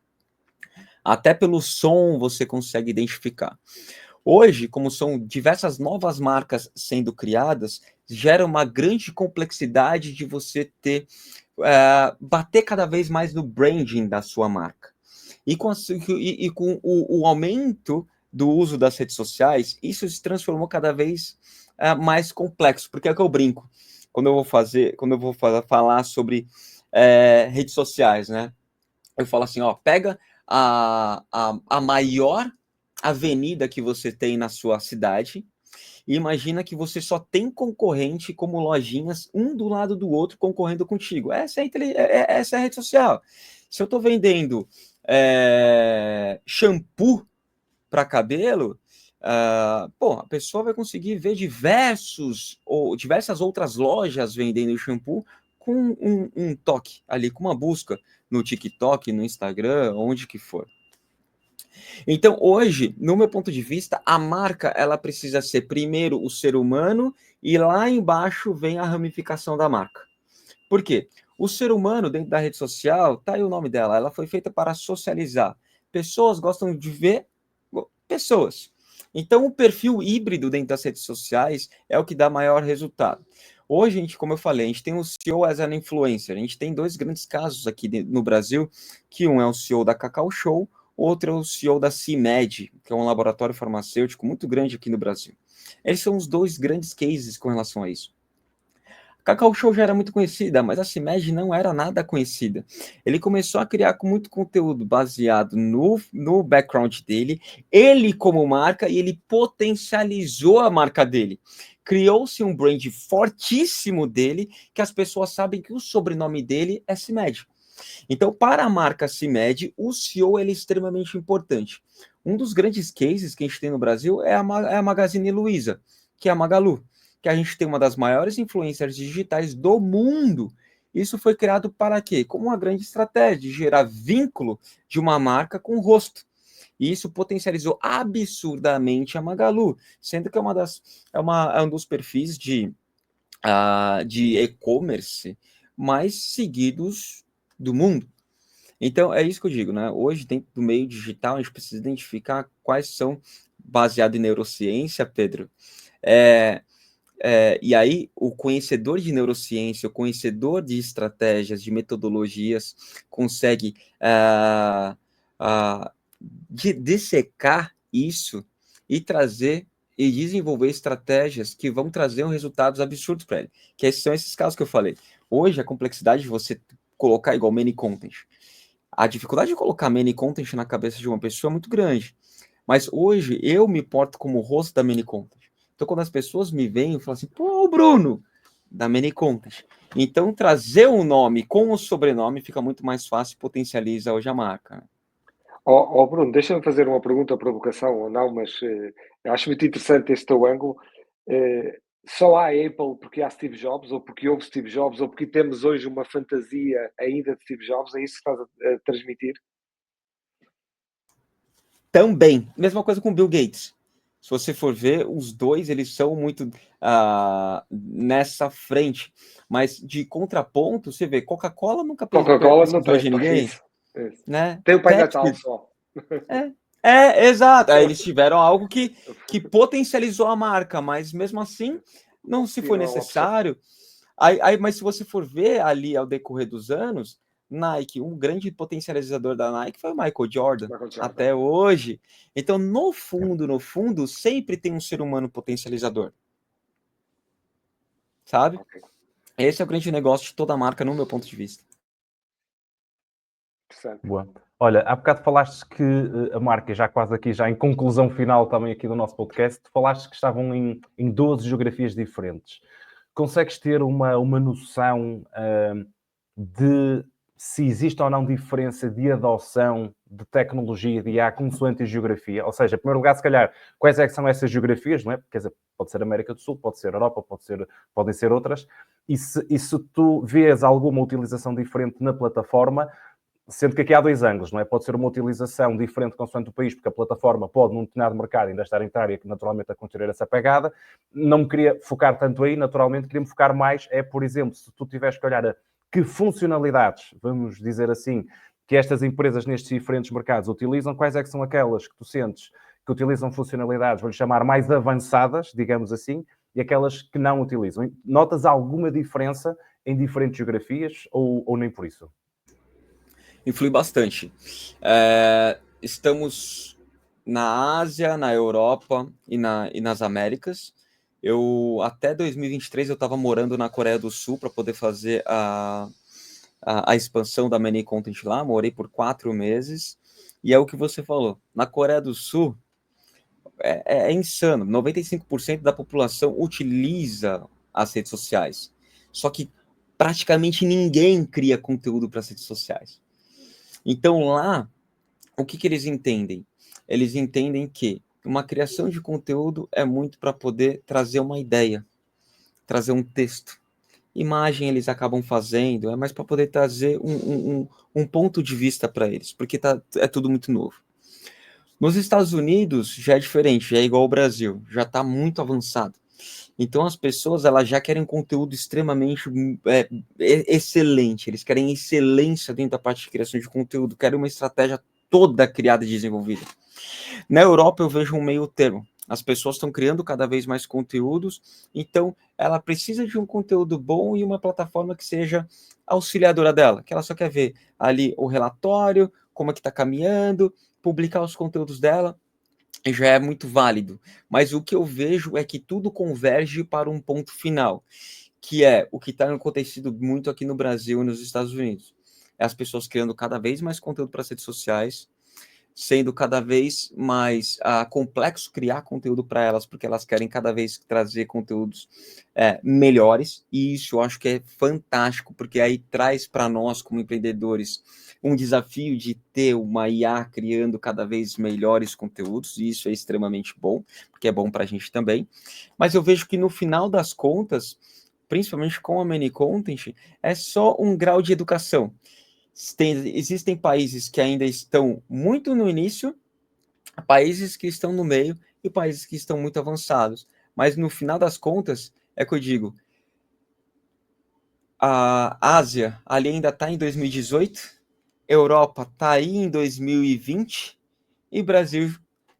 até pelo som você consegue identificar. Hoje, como são diversas novas marcas sendo criadas, gera uma grande complexidade de você bater cada vez mais no branding da sua marca. E com o aumento do uso das redes sociais, isso se transformou cada vez mais complexo, porque é o que eu brinco quando eu vou falar sobre redes sociais, né? Eu falo assim, ó, pega a maior avenida que você tem na sua cidade e imagina que você só tem concorrente como lojinhas, um do lado do outro, concorrendo contigo. Essa é a rede social. Se eu estou vendendo shampoo para cabelo, a pessoa vai conseguir ver diversas outras lojas vendendo shampoo com um toque ali, com uma busca no TikTok, no Instagram, onde que for. Então, hoje, no meu ponto de vista, a marca ela precisa ser primeiro o ser humano e lá embaixo vem a ramificação da marca. Por quê? O ser humano dentro da rede social, tá aí o nome dela, ela foi feita para socializar. Pessoas gostam de ver pessoas. Então, o perfil híbrido dentro das redes sociais é o que dá maior resultado. Hoje, gente, como eu falei, a gente tem o CEO as an influencer. A gente tem dois grandes casos aqui no Brasil, que um é o CEO da Cacau Show, outro é o CEO da CIMED, que é um laboratório farmacêutico muito grande aqui no Brasil. Eles são os dois grandes cases com relação a isso. A Cacau Show já era muito conhecida, mas a CIMED não era nada conhecida. Ele começou a criar com muito conteúdo baseado no background dele, ele como marca, e ele potencializou a marca dele. Criou-se um brand fortíssimo dele, que as pessoas sabem que o sobrenome dele é CIMED. Então, para a marca CIMED, o CEO ele é extremamente importante. Um dos grandes cases que a gente tem no Brasil é a Magazine Luiza, que é a Magalu, que a gente tem uma das maiores influencers digitais do mundo. Isso foi criado para quê? Como uma grande estratégia de gerar vínculo de uma marca com o rosto. E isso potencializou absurdamente a Magalu, sendo que é um dos perfis de e-commerce mais seguidos do mundo. Então, é isso que eu digo, né? Hoje, dentro do meio digital, a gente precisa identificar quais são, baseado em neurociência, Pedro, e aí o conhecedor de neurociência, o conhecedor de estratégias, de metodologias, consegue dissecar isso e trazer e desenvolver estratégias que vão trazer resultados absurdos para ele. Que são esses casos que eu falei. Hoje, a complexidade de você colocar igual many content. A dificuldade de colocar many content na cabeça de uma pessoa é muito grande. Mas hoje, eu me porto como rosto da many content. Então, quando as pessoas me veem, eu falo assim, pô, Bruno, da many content. Então, trazer um nome com o sobrenome fica muito mais fácil e potencializa hoje a marca. Bruno, deixa-me fazer uma pergunta, provocação ou não, mas acho muito interessante este teu ângulo. Só há Apple porque há Steve Jobs, ou porque houve Steve Jobs, ou porque temos hoje uma fantasia ainda de Steve Jobs? É isso que estás a transmitir? Também. Mesma coisa com o Bill Gates. Se você for ver, os dois, eles são muito nessa frente. Mas de contraponto, você vê, Coca-Cola nunca Coca-Cola não precisou tem, de ninguém. isso. Né? Tem o Pai Pepsi, Natal só. Exato. Aí eles tiveram algo que potencializou a marca, mas mesmo assim, não se foi necessário. Mas se você for ver ali ao decorrer dos anos, Nike, um grande potencializador da Nike foi o Michael Jordan, até hoje. Então, no fundo, sempre tem um ser humano potencializador. Sabe? Okay. Esse é o grande negócio de toda marca, no meu ponto de vista. Boa. Olha, há bocado falaste que a marca, já quase aqui, já em conclusão final também aqui do nosso podcast, falaste que estavam em 12 geografias diferentes. Consegues ter uma noção de se existe ou não diferença de adoção de tecnologia de IA consoante a geografia? Ou seja, em primeiro lugar, se calhar, quais é que são essas geografias, não é? Quer dizer, pode ser América do Sul, pode ser Europa, podem ser outras. E se tu vês alguma utilização diferente na plataforma, sendo que aqui há dois ângulos, não é? Pode ser uma utilização diferente consoante o país, porque a plataforma pode, num determinado mercado, ainda estar em área que naturalmente a construir essa pegada. Não me queria focar tanto aí, naturalmente, queria-me focar mais, por exemplo, se tu tiveres que olhar a que funcionalidades, vamos dizer assim, que estas empresas nestes diferentes mercados utilizam, quais é que são aquelas que tu sentes que utilizam funcionalidades, vou-lhe chamar mais avançadas, digamos assim, e aquelas que não utilizam. Notas alguma diferença em diferentes geografias ou nem por isso? Influi bastante. Estamos na Ásia, na Europa e nas Américas. Até 2023 eu estava morando na Coreia do Sul para poder fazer a expansão da Many Content lá. Morei por 4 meses. E é o que você falou. Na Coreia do Sul é insano. 95% da população utiliza as redes sociais. Só que praticamente ninguém cria conteúdo para as redes sociais. Então lá, o que eles entendem? Eles entendem que uma criação de conteúdo é muito para poder trazer uma ideia, trazer um texto. Imagem eles acabam fazendo, é mais para poder trazer um ponto de vista para eles, porque é tudo muito novo. Nos Estados Unidos já é diferente, já é igual ao Brasil, já está muito avançado. Então as pessoas elas já querem conteúdo extremamente excelente, eles querem excelência dentro da parte de criação de conteúdo, querem uma estratégia toda criada e desenvolvida. Na Europa eu vejo um meio termo, as pessoas estão criando cada vez mais conteúdos, então ela precisa de um conteúdo bom e uma plataforma que seja auxiliadora dela, que ela só quer ver ali o relatório, como é que está caminhando, publicar os conteúdos dela, já é muito válido. Mas o que eu vejo é que tudo converge para um ponto final, que é o que está acontecendo muito aqui no Brasil e nos Estados Unidos. É as pessoas criando cada vez mais conteúdo para as redes sociais, sendo cada vez mais complexo criar conteúdo para elas, porque elas querem cada vez trazer conteúdos melhores, e isso eu acho que é fantástico, porque aí traz para nós, como empreendedores, um desafio de ter uma IA criando cada vez melhores conteúdos, e isso é extremamente bom, porque é bom para a gente também. Mas eu vejo que no final das contas, principalmente com a Many Content, é só um grau de educação. Existem países que ainda estão muito no início, países que estão no meio e países que estão muito avançados. Mas no final das contas, é que eu digo, a Ásia ali ainda está em 2018, Europa está aí em 2020 e Brasil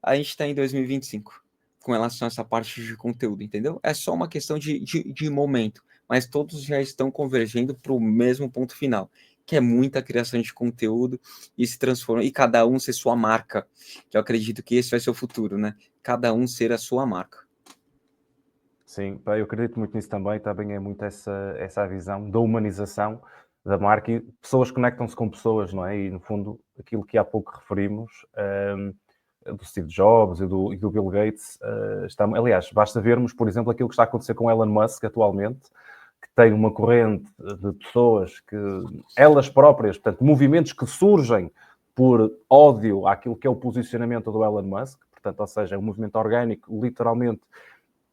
a gente está em 2025 com relação a essa parte de conteúdo, entendeu? É só uma questão de momento, mas todos já estão convergendo para o mesmo ponto final, que é muita criação de conteúdo e se transforma, e cada um ser sua marca, que eu acredito que esse vai ser o futuro, né? Cada um ser a sua marca. Sim, eu acredito muito nisso também é muito essa visão da humanização da marca, e pessoas conectam-se com pessoas, não é? E no fundo, aquilo que há pouco referimos, do Steve Jobs e do Bill Gates, aliás, basta vermos, por exemplo, aquilo que está a acontecer com Elon Musk atualmente, que tem uma corrente de pessoas que, elas próprias, portanto, movimentos que surgem por ódio àquilo que é o posicionamento do Elon Musk, portanto, ou seja, é um movimento orgânico, literalmente,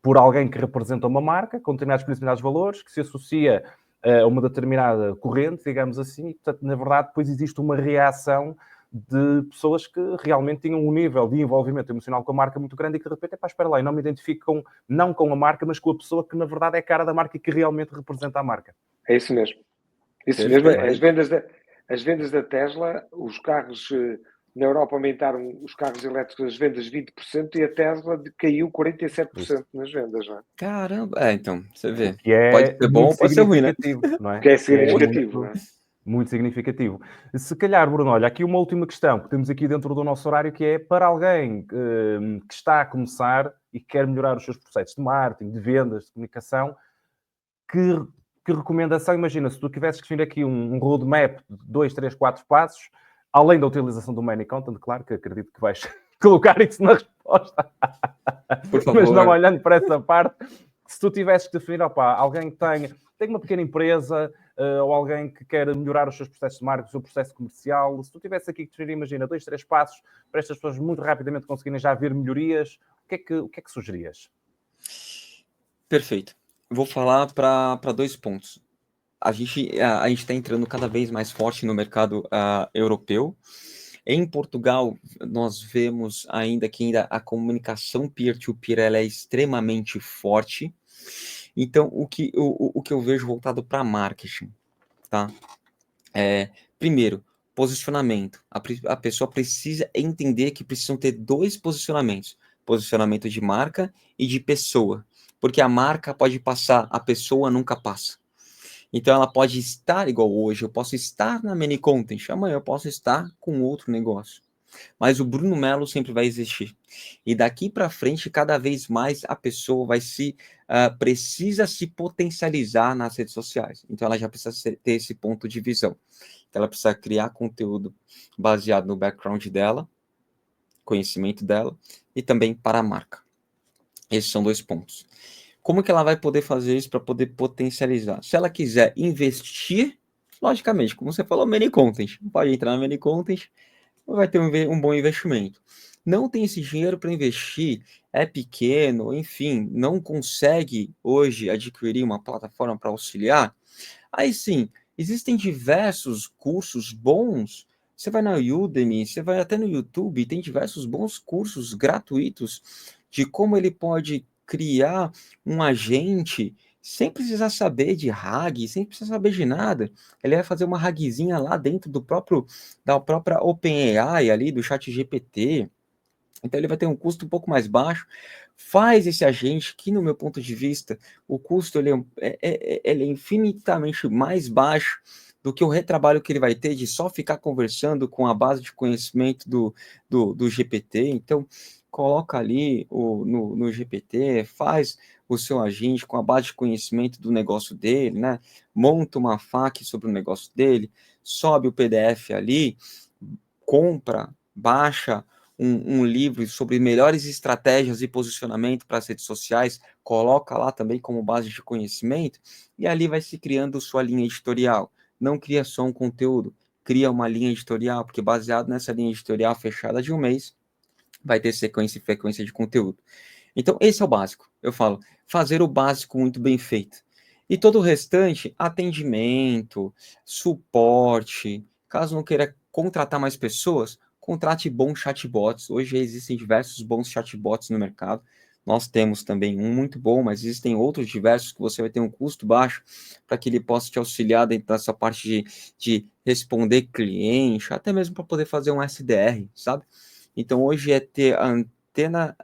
por alguém que representa uma marca, com determinados valores, que se associa a uma determinada corrente, digamos assim, e, portanto, na verdade, depois existe uma reação de pessoas que realmente tinham um nível de envolvimento emocional com a marca muito grande e que, de repente, espera lá, e não me identifico não com a marca, mas com a pessoa que, na verdade, é a cara da marca e que realmente representa a marca. É isso mesmo. Isso mesmo. As vendas da Tesla, os carros Na Europa aumentaram os carros elétricos as vendas 20% e a Tesla caiu 47% nas vendas, não é? Caramba, então, você vê. Que é Pode ser bom, muito pode ser ruim, né? significativo, não é? Que é Que é significativo, não é? muito significativo. Se calhar, Bruno, olha, aqui uma última questão que temos aqui dentro do nosso horário, que é para alguém que está a começar e que quer melhorar os seus processos de marketing, de vendas, de comunicação, que recomendação, imagina, se tu tivesses que definir aqui um roadmap de 2, 3, 4 passos, além da utilização do Money Content, claro que acredito que vais colocar isso na resposta, Por favor. mas não olhando para essa parte, se tu tivesses que definir, alguém que tem uma pequena empresa ou alguém que quer melhorar os seus processos de marketing, o seu processo comercial, se tu tivesse aqui que definir, imagina, 2, 3 passos para estas pessoas muito rapidamente conseguirem já ver melhorias, o que é que sugerias? Perfeito. Vou falar para 2 pontos. A gente está entrando cada vez mais forte no mercado europeu. Em Portugal, nós vemos ainda que a comunicação peer-to-peer ela é extremamente forte. Então, o que eu vejo voltado para marketing, tá? Primeiro, posicionamento. A pessoa precisa entender que precisam ter 2 posicionamentos: posicionamento de marca e de pessoa. Porque a marca pode passar, a pessoa nunca passa. Então, ela pode estar igual hoje, eu posso estar na Many Content, amanhã eu posso estar com outro negócio. Mas o Bruno Mello sempre vai existir. E daqui para frente, cada vez mais a pessoa precisa se potencializar nas redes sociais. Então, ela já precisa ter esse ponto de visão. Ela precisa criar conteúdo baseado no background dela, conhecimento dela, e também para a marca. Esses são 2 pontos. Como que ela vai poder fazer isso para poder potencializar? Se ela quiser investir, logicamente, como você falou, Many Content. Pode entrar na Many Content, vai ter um bom investimento. Não tem esse dinheiro para investir, é pequeno, enfim, não consegue hoje adquirir uma plataforma para auxiliar, aí sim, existem diversos cursos bons. Você vai na Udemy, você vai até no YouTube, tem diversos bons cursos gratuitos de como ele pode criar um agente sem precisar saber de RAG, sem precisar saber de nada. Ele vai fazer uma RAGzinha lá dentro da própria OpenAI ali, do ChatGPT. Então ele vai ter um custo um pouco mais baixo. Faz esse agente, que no meu ponto de vista, o custo ele é infinitamente mais baixo do que o retrabalho que ele vai ter de só ficar conversando com a base de conhecimento do GPT. Então, coloca ali no GPT, faz o seu agente com a base de conhecimento do negócio dele, né? Monta uma FAQ sobre o negócio dele, sobe o PDF ali, compra, baixa um livro sobre melhores estratégias e posicionamento para as redes sociais, coloca lá também como base de conhecimento, e ali vai se criando sua linha editorial. Não cria só um conteúdo, cria uma linha editorial, porque baseado nessa linha editorial fechada de um mês, vai ter sequência e frequência de conteúdo. Então, esse é o básico. Eu falo, fazer o básico muito bem feito. E todo o restante, atendimento, suporte, caso não queira contratar mais pessoas, contrate bons chatbots. Hoje existem diversos bons chatbots no mercado. Nós temos também um muito bom, mas existem outros diversos que você vai ter um custo baixo para que ele possa te auxiliar dentro dessa parte de responder cliente, até mesmo para poder fazer um SDR, sabe? Então, hoje é ter a antena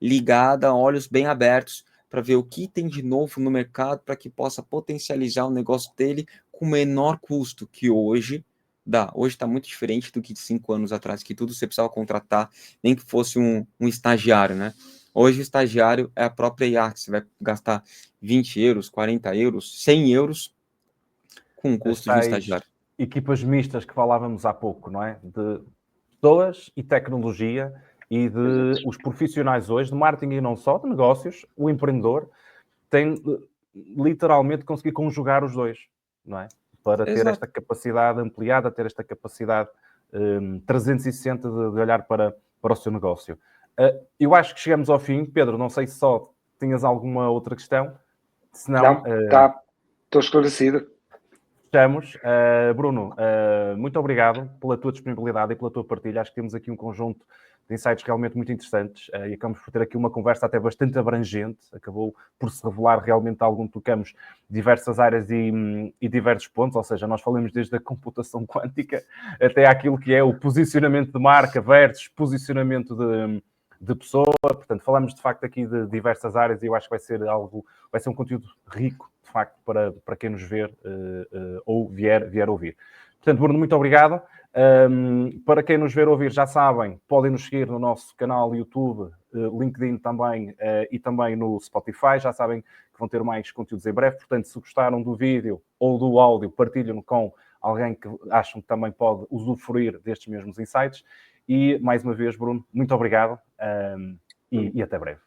ligada, olhos bem abertos, para ver o que tem de novo no mercado, para que possa potencializar o negócio dele com menor custo, que hoje dá. Hoje está muito diferente do que de 5 anos atrás, que tudo você precisava contratar, nem que fosse um estagiário, né? Hoje o estagiário é a própria IA, que você vai gastar 20 euros, 40 euros, 100 euros com o custo de um estagiário. Equipas mistas que falávamos há pouco, não é? De pessoas e tecnologia e de os profissionais hoje, de marketing e não só, de negócios, o empreendedor tem literalmente conseguir conjugar os dois, não é? Para ter esta capacidade ampliada, ter esta capacidade 360 de olhar para o seu negócio. Eu acho que chegamos ao fim. Pedro, não sei se só tinhas alguma outra questão. Se não, estou esclarecido. Fechamos. Bruno, muito obrigado pela tua disponibilidade e pela tua partilha. Acho que temos aqui um conjunto insights realmente muito interessantes e acabamos por ter aqui uma conversa até bastante abrangente, acabou por se revelar realmente algo onde tocamos diversas áreas e diversos pontos, ou seja, nós falamos desde a computação quântica até aquilo que é o posicionamento de marca versus posicionamento de pessoa, portanto falamos de facto aqui de diversas áreas e eu acho que vai ser um conteúdo rico de facto para quem nos ver ou vier ouvir. Portanto, Bruno, muito obrigado. Para quem nos ver ouvir, já sabem, podem nos seguir no nosso canal YouTube, LinkedIn também e também no Spotify. Já sabem que vão ter mais conteúdos em breve. Portanto, se gostaram do vídeo ou do áudio, partilhem-no com alguém que acham que também pode usufruir destes mesmos insights. E, mais uma vez, Bruno, muito obrigado e até breve.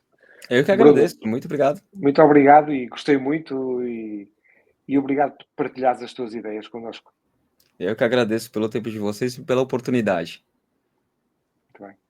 Eu que agradeço. Bruno, muito obrigado. Muito obrigado e gostei muito e obrigado por partilhares as tuas ideias connosco. Eu que agradeço pelo tempo de vocês e pela oportunidade. Muito bem.